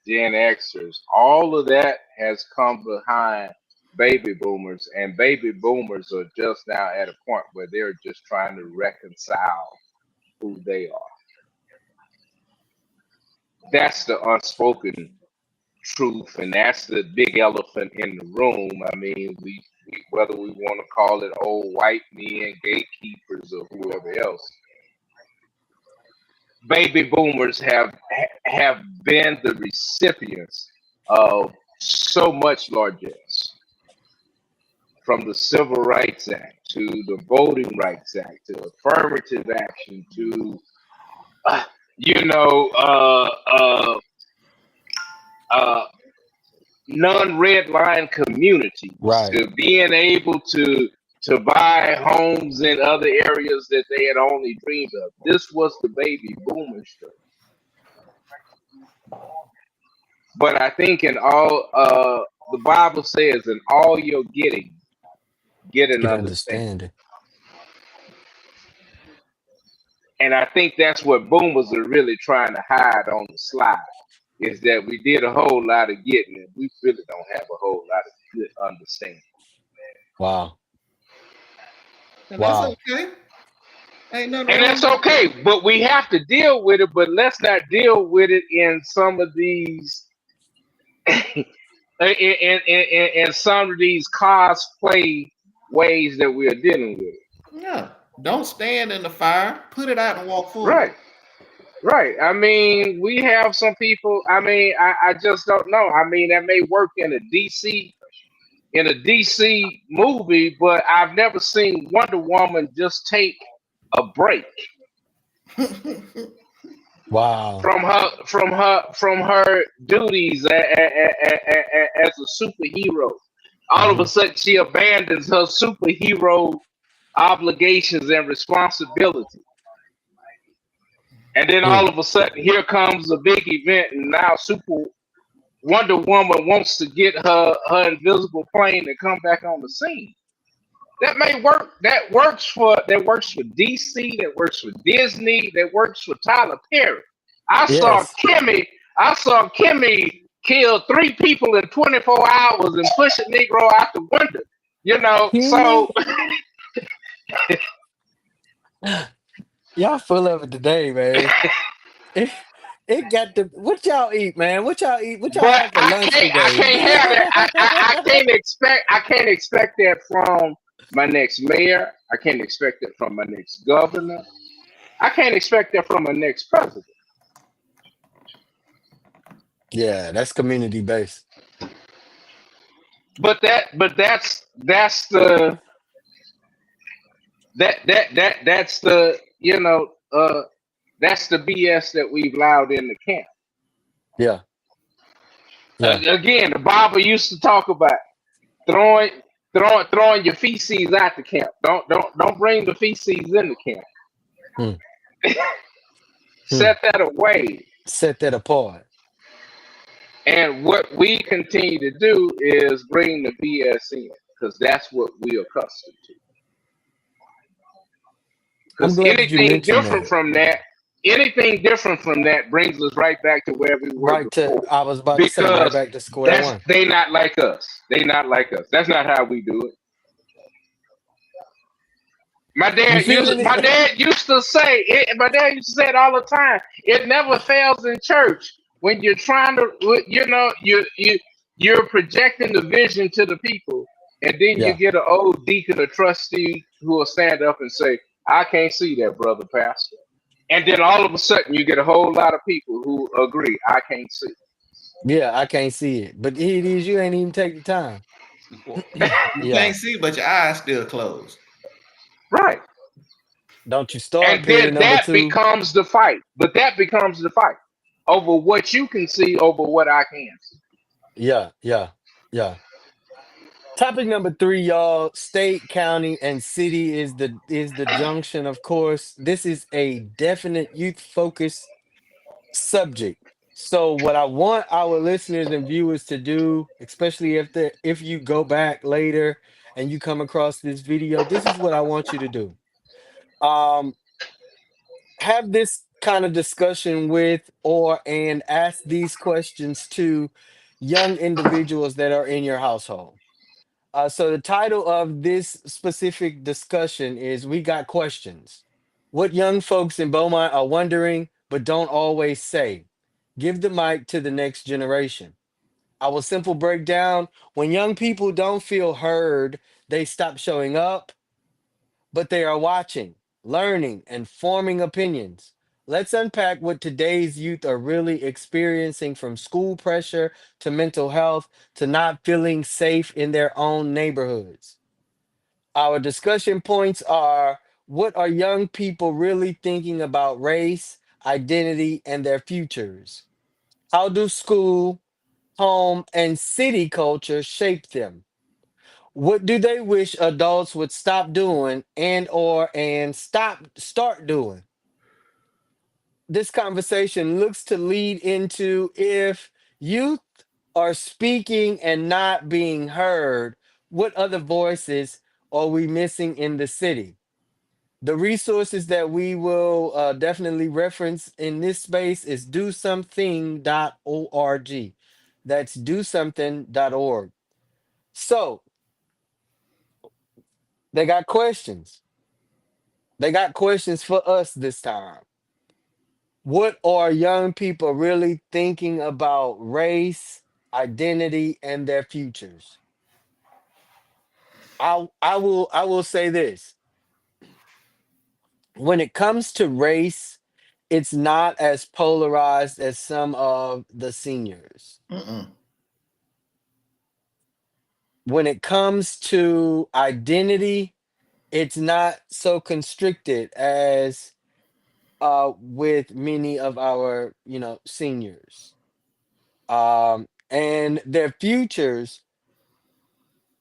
Gen Xers, all of that has come behind baby boomers, and baby boomers are just now at a point where they're just trying to reconcile who they are. That's the unspoken truth, and that's the big elephant in the room. I mean, we whether we want to call it old white men, gatekeepers, or whoever else, baby boomers have been the recipients of so much largesse, from the Civil Rights Act to the Voting Rights Act to affirmative action to uh, you know uh, uh, uh, non-red line communities, Right. to being able to buy homes in other areas that they had only dreamed of. This was the baby boomers. But I think in all, the Bible says, in all you're getting, get an Get understanding. understanding. And I think that's what boomers are really trying to hide on the slide, is that we did a whole lot of getting, and we really don't have a whole lot of good understanding. Wow. And that's Wow. okay. Ain't nothing And wrong that's with okay, but we have to deal with it, but let's not deal with it in some of these in some of these cosplay ways that we are dealing with it. yeah. Don't stand in the fire. Put it out and walk forward. Right. Right. I mean, we have some people. I mean, I just don't know. I mean, that may work in a DC movie, but I've never seen Wonder Woman just take a break Wow. from her duties as a superhero. All of a Hmm. sudden, she abandons her superhero obligations and responsibility. And then all Mm. of a sudden, here comes a big event, and now Super Wonder Woman wants to get her invisible plane and come back on the scene. That may work. That works for DC. That works for Disney. That works for Tyler Perry. I saw Yes. Kimmy. I saw Kimmy kill 3 people in 24 hours and push a Negro out the window. So Kimmy. Y'all full of it today, man. It, it got the what y'all eat, man? What y'all eat? What y'all but have for I lunch can't. I today? can't have it. I can't expect. I can't expect that from my next mayor. I can't expect that from my next governor. I can't expect that from my next president. Yeah, that's community based. But that's that's the BS that we've allowed in the camp. Yeah. Yeah. Again, the Bible used to talk about throwing throwing your feces out the camp. Don't bring the feces in the camp. Hmm. Hmm. Set that away. Set that apart. And what we continue to do is bring the BS in, because that's what we're accustomed to. I'm Because glad that you mentioned that. anything different from that brings us right back to where we were Right to before. I was about to say right Because back to square that's one. they not like us. They not like us. That's not how we do it. My You dad used feeling my it? dad used to say it. My dad used to say it all the time. It never fails in church when you're trying to, you're projecting the vision to the people, and then you Yeah. get an old deacon or trustee who will stand up and say, I can't see that, brother pastor. And then all of a sudden, you get a whole lot of people who agree. I can't see. Yeah, I can't see it. But it is you ain't even take the time. You Yeah. can't see, but your eyes still closed. Right. Don't you start And period then number that two. becomes the fight. But that becomes the fight over what you can see over what I can see. Yeah, yeah, yeah. Topic number three, y'all. State, county, and city is the junction, of course. This is a definite youth focused subject. So what I want our listeners and viewers to do, especially if you go back later and you come across this video, this is what I want you to do. Um, have this kind of discussion with and ask these questions to young individuals that are in your household. So the title of this specific discussion is "We Got Questions." What young folks in Beaumont are wondering but don't always say. Give the mic to the next generation. Our simple breakdown: when young people don't feel heard, they stop showing up, but they are watching, learning, and forming opinions. Let's unpack what today's youth are really experiencing, from school pressure to mental health to not feeling safe in their own neighborhoods. Our discussion points are: what are young people really thinking about race, identity, and their futures? How do school, home, and city culture shape them? What do they wish adults would stop doing and start doing? This conversation looks to lead into: if youth are speaking and not being heard, what other voices are we missing in the city? The resources that we will definitely reference in this space is dosomething.org. That's dosomething.org. So they got questions. They got questions for us this time. What are young people really thinking about race, identity, and their futures? I will say this. When it comes to race, it's not as polarized as some of the seniors. Mm-mm. When it comes to identity, it's not so constricted as with many of our, seniors. And their futures,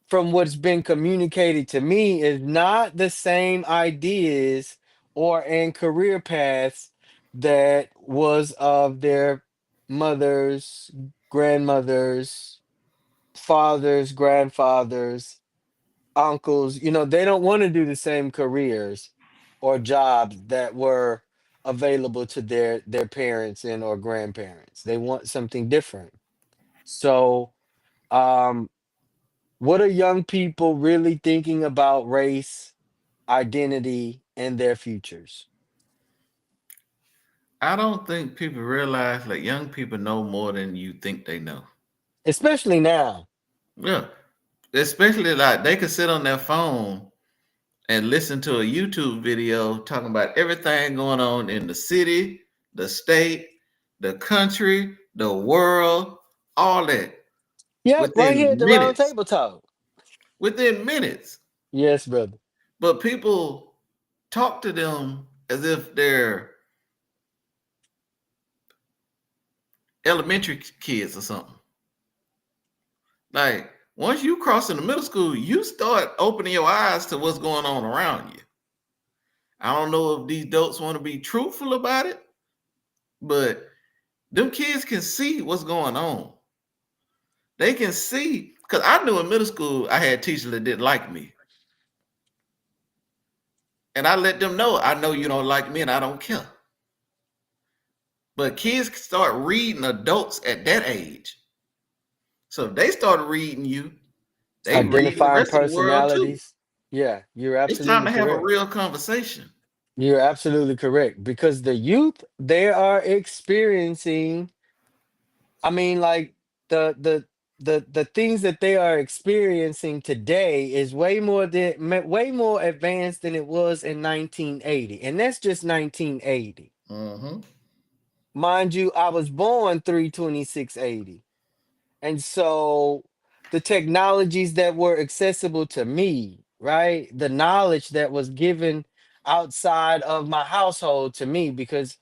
from what's been communicated to me, is not the same ideas or and career paths that was of their mothers, grandmothers, fathers, grandfathers, uncles. They don't want to do the same careers or jobs that were available to their parents and or grandparents. They want something different. So um what are young people really thinking about race, identity, and their futures? I don't think people realize that young people know more than you think they know. Especially now. Yeah. Especially like they could sit on their phone and listen to a YouTube video talking about everything going on in the city, the state, the country, the world, all that Yep, right here at within the round minutes. table talk. Within minutes. Yes, brother. But people talk to them as if they're elementary kids or something. Like once you cross into middle school, you start opening your eyes to what's going on around you. I don't know if these adults want to be truthful about it, but them kids can see what's going on. They can see because I knew in middle school I had teachers that didn't like me. And I let them know I know you don't like me and I don't care. But kids can start reading adults at that age. So if they start reading you, they reading the Identifying rest of the world too. personalities. Yeah, you're It's time absolutely to have a correct. real conversation. You're absolutely correct, because the youth, they are experiencing, I mean, like, the the things that they are experiencing today is way more advanced than it was in 1980, and that's just 1980. Mm-hmm. Mind you, I was born 3/26/80, and so the technologies that were accessible to me, right, the knowledge that was given outside of my household to me, because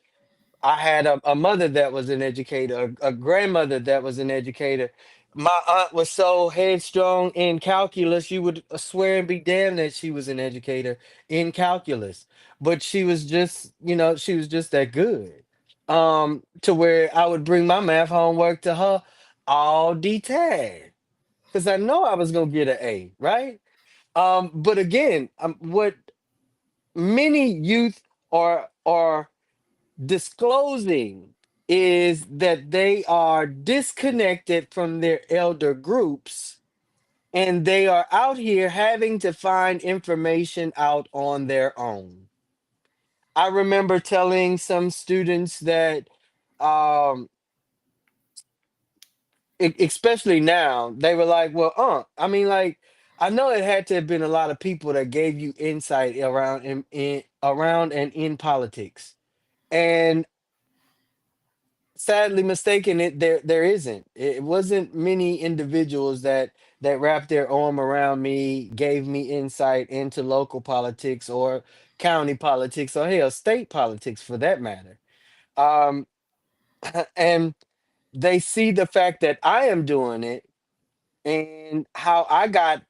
I had a mother that was an educator, a grandmother that was an educator. My aunt was so headstrong in calculus, you would swear and be damned that she was an educator in calculus. But she was just, she was just that good. To where I would bring my math homework to her all detailed. Because I know I was gonna get an A, right? But again, what many youth are disclosing is that they are disconnected from their elder groups, and they are out here having to find information out on their own. I remember telling some students that, um, especially now, they were like, well, I mean, like, I know it had to have been a lot of people that gave you insight around around and in politics. And sadly mistaken, there isn't. It wasn't many individuals that wrapped their arm around me, gave me insight into local politics or county politics or hell state politics for that matter. um and they see the fact that I am doing it and how I got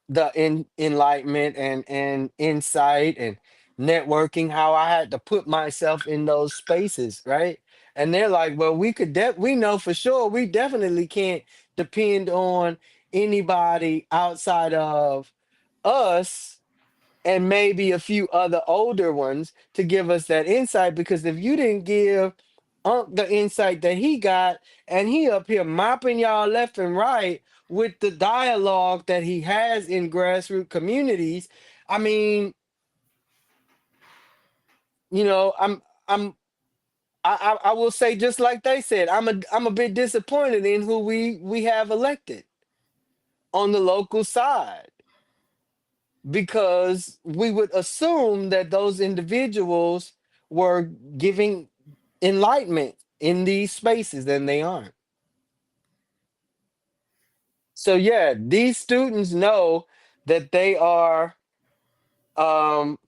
the enlightenment and insight and networking, how I had to put myself in those spaces, right? And they're like, well, we know for sure we definitely can't depend on anybody outside of us and maybe a few other older ones to give us that insight, because if you didn't give Unc the insight that he got, and he up here mopping y'all left and right with the dialogue that he has in grassroots communities. I mean, you know, I'm I will say, just like they said, I'm a bit disappointed in who we have elected on the local side, because we would assume that those individuals were giving enlightenment in these spaces, and they aren't. So yeah, these students know that um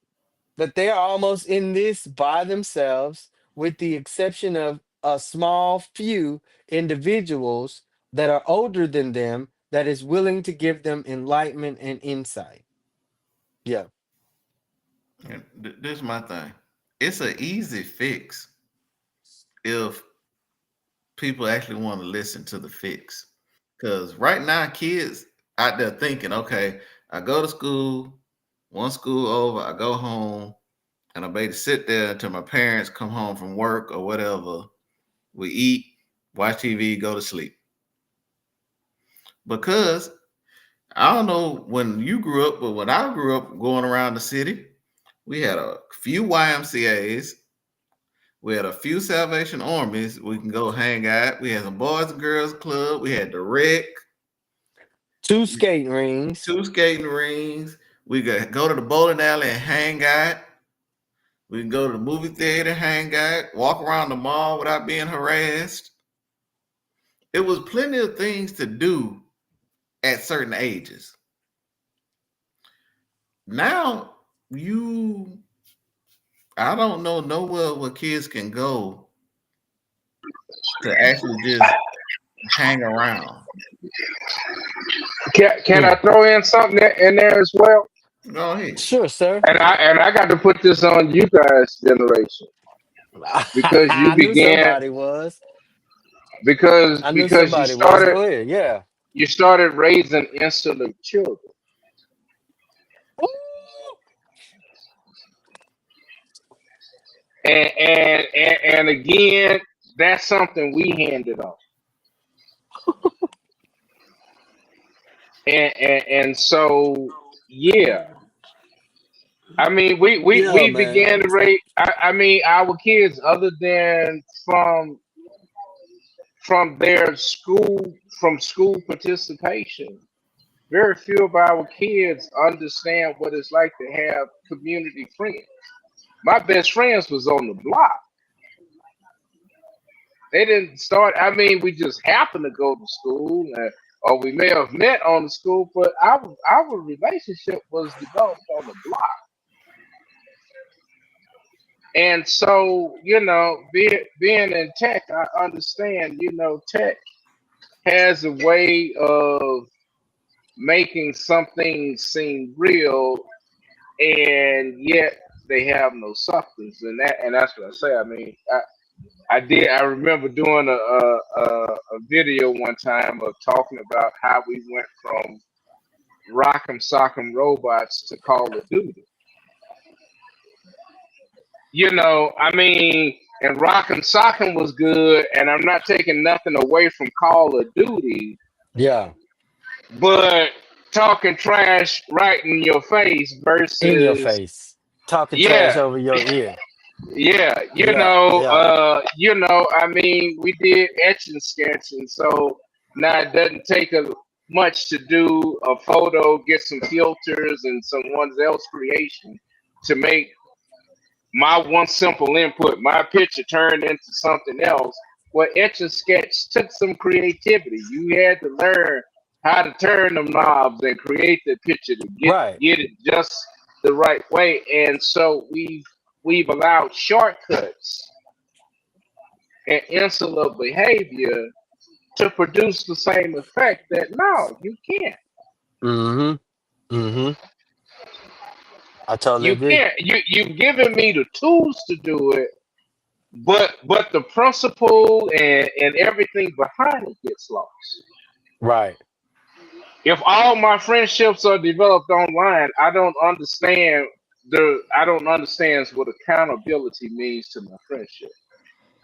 they are almost in this by themselves, with the exception of a small few individuals that are older than them that is willing to give them enlightenment and insight. Yeah. And this is my thing. It's an easy fix if people actually want to listen to the fix. Because right now, kids out there thinking, okay, I go to school, one school over, I go home, and I basically sit there until my parents come home from work or whatever. We eat, watch TV, go to sleep. Because I don't know when you grew up, but when I grew up going around the city, we had a few YMCA's, we had a few Salvation Armies we can go hang out. We had some Boys and Girls Club. We had the Rec, Two skating rings. two skating rings. We could go to the bowling alley and hang out. We can go to the movie theater, hang out, walk around the mall without being harassed. It was plenty of things to do at certain ages. Now I don't know nowhere where kids can go to actually just hang around. Can I Hmm. throw in something in there as well? Go ahead. Sure, sir. And I got to put this on you guys' generation because you I knew began somebody was. I knew because somebody was. Go ahead. Yeah. you started raising insular children, Ooh. and again, that's something we handed on, and so yeah. I mean, Yeah, we man. began to raise. I mean, our kids, other than from their school participation. Very few of our kids understand what it's like to have community friends. My best friends was on the block. They didn't start. I mean, we just happened to go to school, or we may have met on the school, but our relationship was developed on the block. And so, being in tech, I understand. Tech has a way of making something seem real, and yet they have no substance. And that's what I say. I mean, I remember doing a video one time of talking about how we went from Rock'em Sock'em Robots to Call of Duty. I mean, and Rock'em Sock'em was good, and I'm not taking nothing away from Call of Duty, Yeah. but talking trash right in your face In your versus, face. Talking trash yeah, over your ear. yeah, Yeah. Yeah. I mean, we did etch and sketch, and so now it doesn't take much to do a photo, get some filters and someone else's creation to make my one simple input, my picture turned into something else. Well, etch and sketch took some creativity. You had to learn how to turn them knobs and create the picture to Right. get it just the right way. And so we've allowed shortcuts and insular behavior to produce the same effect that no, you can't. Mm-hmm. Mm-hmm. I totally You agree. can't. You've given me the tools to do it, but the principle and everything behind it gets lost. Right. If all my friendships are developed online, I don't understand what accountability means to my friendship.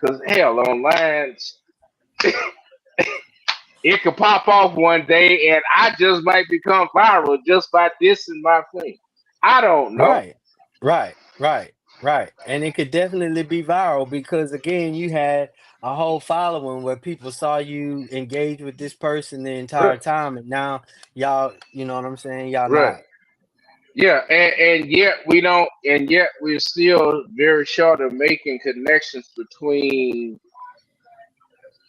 Because hell, online it could pop off one day and I just might become viral just by dissing my friend. I don't know. Right. Right. Right. Right. And it could definitely be viral because again, you had a whole following where people saw you engage with this person the entire Right, time, and now y'all, you know what I'm saying? Y'all right. not. Yeah, and yet we don't, and yet we're still very short of making connections between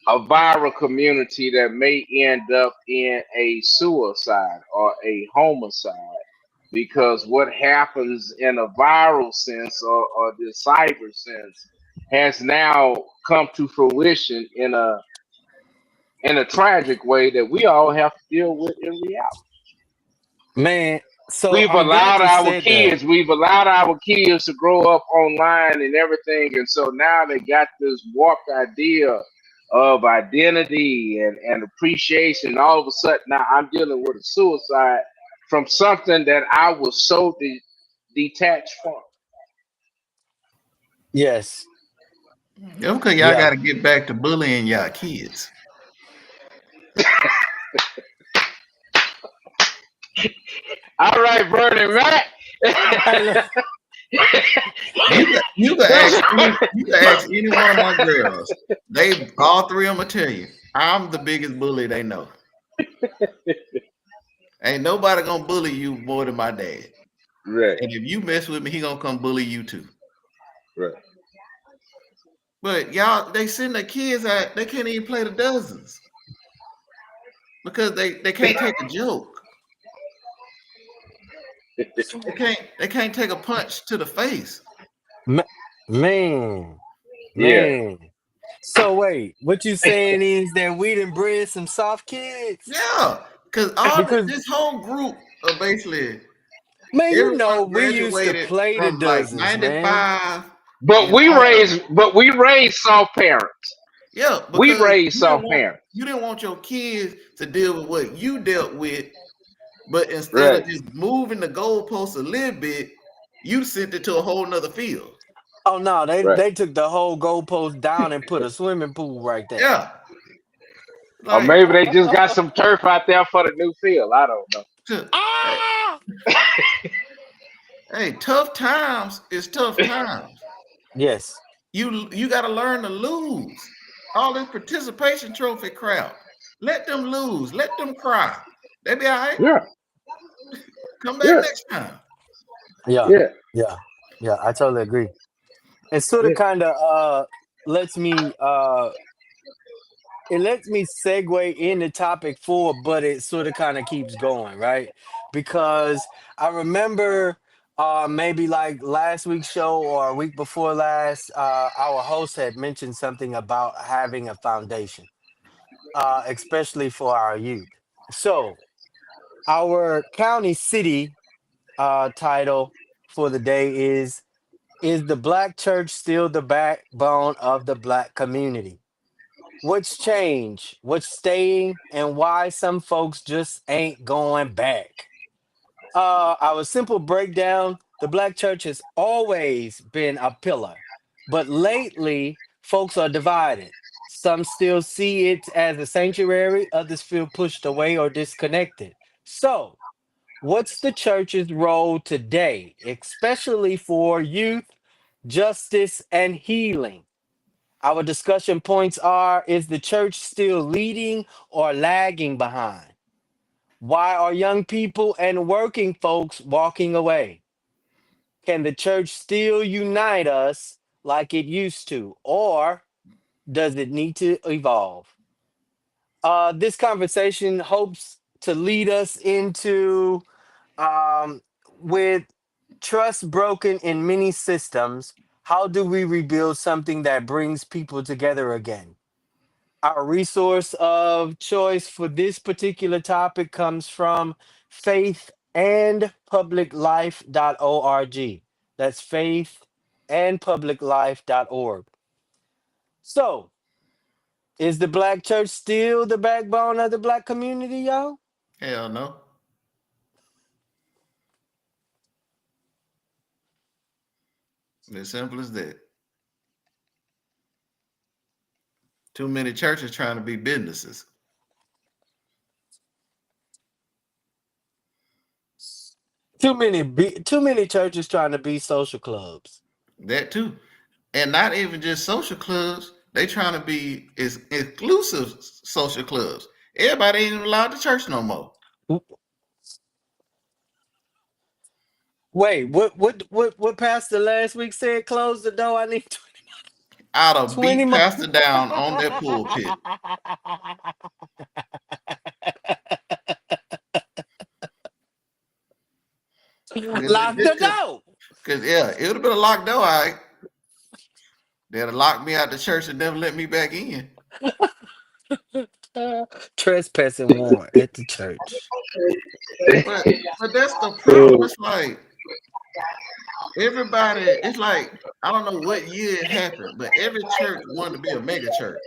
a viral community that may end up in a suicide or a homicide. Because what happens in a viral sense or the cyber sense has now come to fruition in a tragic way that we all have to deal with in reality. Man, so we've I'm glad allowed you our said that. kids we've allowed our kids to grow up online and everything, and so now they got this warped idea of identity and appreciation. All of a sudden now I'm dealing with a suicide from something that I was so detached from. Yes. Okay, y'all Yeah. got to get back to bullying y'all kids. All right, Bernie Mac. Hey, look. You can ask any one of my girls. They all three of them will tell you I'm the biggest bully they know. Ain't nobody gonna bully you more than my dad. Right, And if you mess with me, he gonna come bully you too. right. But y'all, they send their kids out, they can't even play the dozens because they can't take a joke. They can't take a punch to the face. Ma- Man, Yeah. man. So wait, what you saying is that we done bred some soft kids? Yeah, because Because this whole group of basically man, you know everyone we used to graduated play the from like dozens, man. 95 But and we on. raised soft parents. Yeah, We because raised soft parents. you didn't want your kids to deal with what you dealt with, but instead Right, of just moving the goalposts a little bit, you sent it to a whole nother field. Oh no, they right. they took the whole goalpost down and put a swimming pool right there. Yeah, Or like maybe they just got some turf out there for the new field. I don't know. hey, Ah! hey, tough times is tough times. Yes. You got to learn to lose. All this participation trophy crap. Let them lose. Let them cry. They be all right. Yeah, Come back yeah, next time. Yeah, yeah, yeah, yeah. I totally agree. It sort of yeah. kind of lets me it lets me segue in the topic four, but it sort of kind of keeps going, right? Because I remember maybe like last week's show or a week before last, our host had mentioned something about having a foundation, especially for our youth. So our county city title for the day is the black church still the backbone of the black community? What's changed? What's staying? And why some folks just ain't going back? Our simple breakdown: the black church has always been a pillar, but lately folks are divided. Some still see it as a sanctuary, others feel pushed away or disconnected. So, what's the church's role today, especially for youth, justice, and healing? Our discussion points are: is the church still leading or lagging behind? Why are young people and working folks walking away? Can the church still unite us like it used to, or does it need to evolve? This conversation hopes to lead us into um, with trust broken in many systems. How do we rebuild something that brings people together again? Our resource of choice for this particular topic comes from faithandpubliclife.org. That's faithandpubliclife.org. So, is the black church still the backbone of the black community, y'all? Hell no. As simple as that. Too many churches trying to be businesses. Too many churches trying to be social clubs. That too. And not even just social clubs. They trying to be exclusive social clubs. Everybody ain't even allowed to church no more. Wait, what pastor last week said? Close the door. I need Out of 20 beat more. Pastor down on that pulpit. Lock the door. Cause yeah, it would have been a locked door. All right. They'd have locked me out the church and never let me back in. Trespassing warrant at the church. But but that's the problem. It's like everybody, it's like I don't know what year it happened, but every church wanted to be a mega church.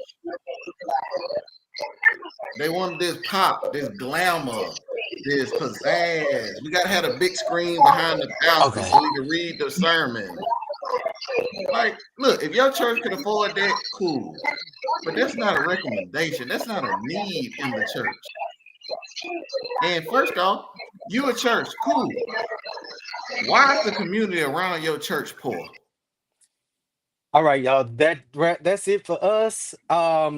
They wanted this pop, this glamour, this pizzazz. We gotta have a big screen behind the pastor Okay. so we can read the sermon. Like, look, if your church can afford that, cool. But that's not a recommendation. That's not a need in the church. And first off, you a church, cool. Why is the community around your church poor? All right, y'all. That's it for us.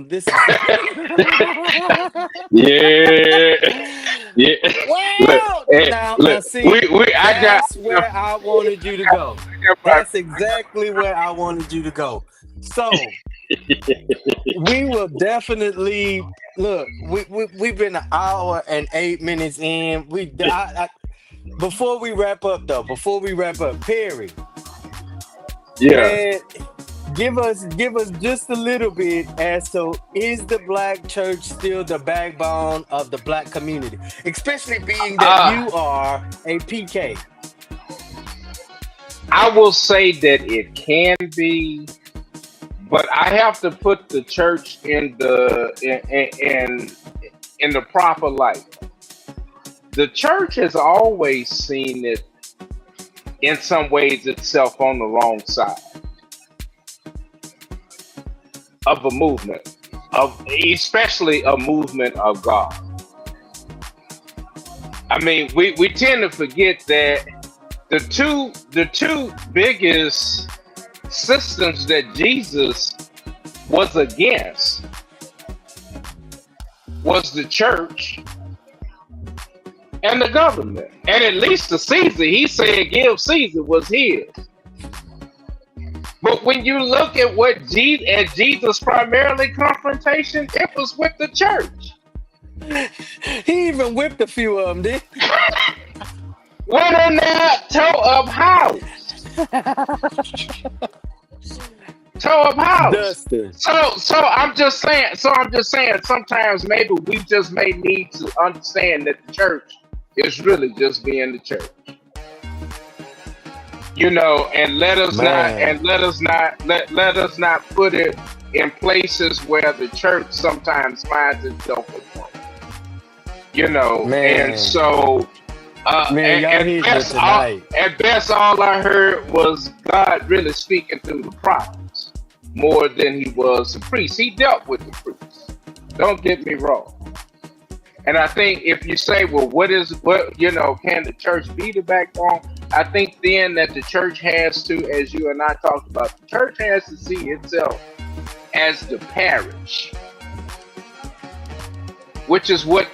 This is Yeah, yeah. Look, well, hey, now look. see, I got. that's where I wanted you to go. That's exactly where I wanted you to go. So we will definitely look. We've been an hour and 8 minutes in. Before we wrap up though, before we wrap up, Perry, Yeah. man, give us just a little bit as to, is the black church still the backbone of the black community, especially being that Uh, you are a PK. I will say that it can be, but I have to put the church in the proper light. The church has always seen it in some ways itself on the wrong side of a movement, of especially a movement of God. I mean, we tend to forget that the two biggest systems that Jesus was against was the church and the government. And at least the Caesar, he said give Caesar was his. But when you look at what Jesus primarily confrontation, it was with the church. He even whipped a few of them, did When in that toe up house. Toe up house. Dustin. So I'm just saying sometimes maybe we just may need to understand that the church is really just being the church. You know, and let us Man, not put it in places where the church sometimes finds itself at work. You know, and man, so man, y'all and hitting it tonight. at best all I heard was God really speaking through the prophets more than he was the priest. He dealt with the priests. Don't get me wrong. And I think if you say, well, what can the church be the backbone? I think then that the church has to, as you and I talked about, the church has to see itself as the parish, which is what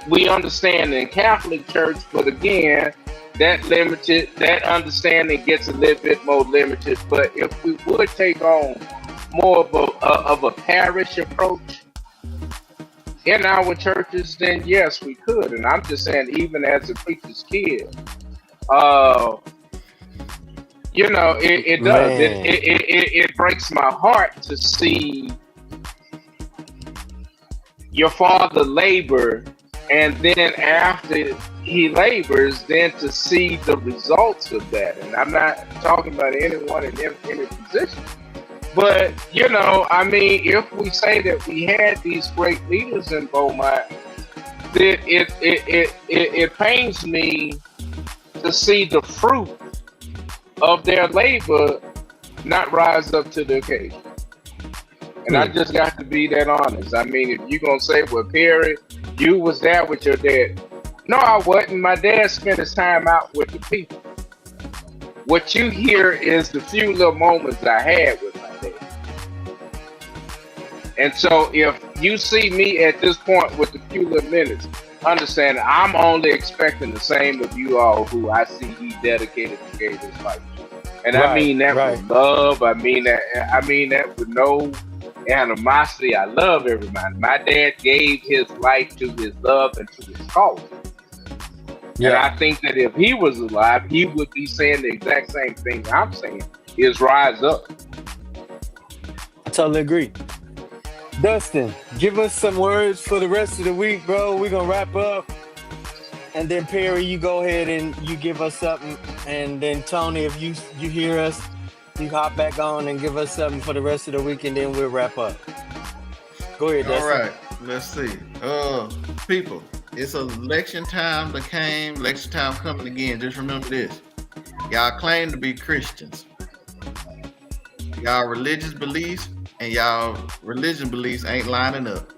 we understand in Catholic Church. But again, that understanding gets a little bit more limited. But if we would take on more of a parish approach in our churches, then yes, we could. And I'm just saying, even as a preacher's kid, you know, it does. Man, It breaks my heart to see your father labor, and then after he labors, then to see the results of that. And I'm not talking about anyone in any position. But, you know, I mean, if we say that we had these great leaders in Beaumont, then it pains me to see the fruit of their labor not rise up to the occasion. And I just got to be that honest. I mean, if you're going to say, well, Perry, you was there with your dad. No, I wasn't. My dad spent his time out with the people. What you hear is the few little moments I had with my dad. And so if you see me at this point with the few little minutes, understand I'm only expecting the same of you all who I see he dedicated and gave his life to. And I mean that with love. I mean that with no animosity. I love everybody. My dad gave his life to his love and to his cause. Yeah. And I think that if he was alive, he would be saying the exact same thing I'm saying, is rise up. I totally agree. Dustin, give us some words for the rest of the week, bro. We're going to wrap up. And then, Perry, you go ahead and you give us something. And then, Tony, if you hear us, you hop back on and give us something for the rest of the week, and then we'll wrap up. Go ahead, Dustin. All right, let's see. People, it's election time that came. Election time coming again. Just remember this. Y'all claim to be Christians. Y'all religious beliefs and y'all religion beliefs ain't lining up.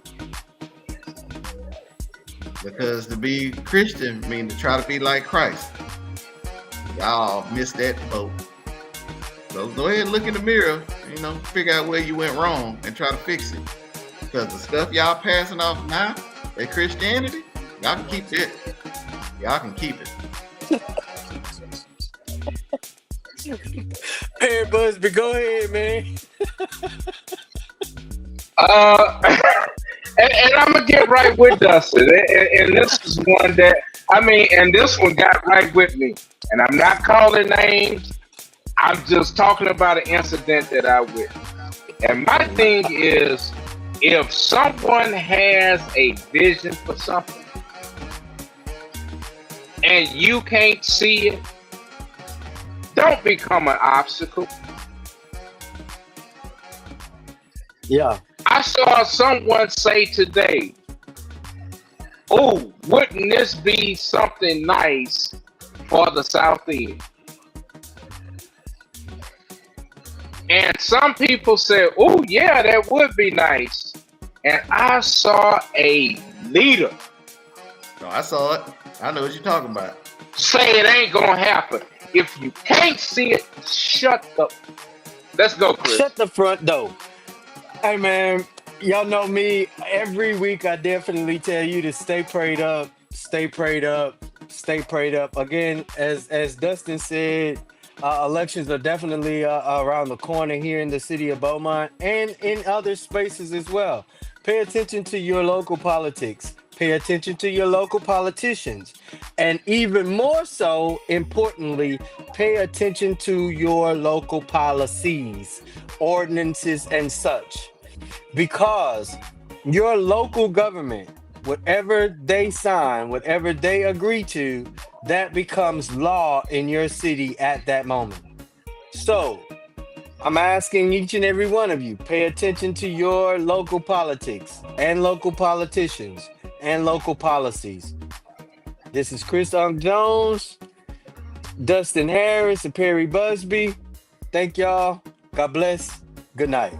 Because to be Christian means to try to be like Christ. Y'all missed that boat. So go ahead and look in the mirror, you know, figure out where you went wrong and try to fix it. Because the stuff y'all passing off now, that Christianity, y'all can keep it. Y'all can keep it. Perry Busby, go ahead, man. And I'm gonna get right with Dustin. And this is one that and this one got right with me. And I'm not calling names. I'm just talking about an incident that I witnessed. And my thing is, if someone has a vision for something and you can't see it, don't become an obstacle. Yeah. I saw someone say today, oh, wouldn't this be something nice for the South End? And some people said, oh, yeah, that would be nice. And I saw a leader. No, I saw it. I know what you're talking about. Say it ain't going to happen. If you can't see it, shut the... Let's go, Chris. Shut the front door. Hey man, y'all know me. Every week I definitely tell you to stay prayed up, stay prayed up, stay prayed up. Again, as Dustin said, elections are definitely around the corner here in the city of Beaumont and in other spaces as well. Pay attention to your local politics. Pay attention to your local politicians. And even more so, importantly, pay attention to your local policies, ordinances, and such, because your local government, whatever they sign, whatever they agree to, that becomes law in your city at that moment. So I'm asking each and every one of you, pay attention to your local politics and local politicians and local policies. This is Chris Unk Jones, Dustin Harris, and Perry Busby. Thank y'all. God bless. Good night.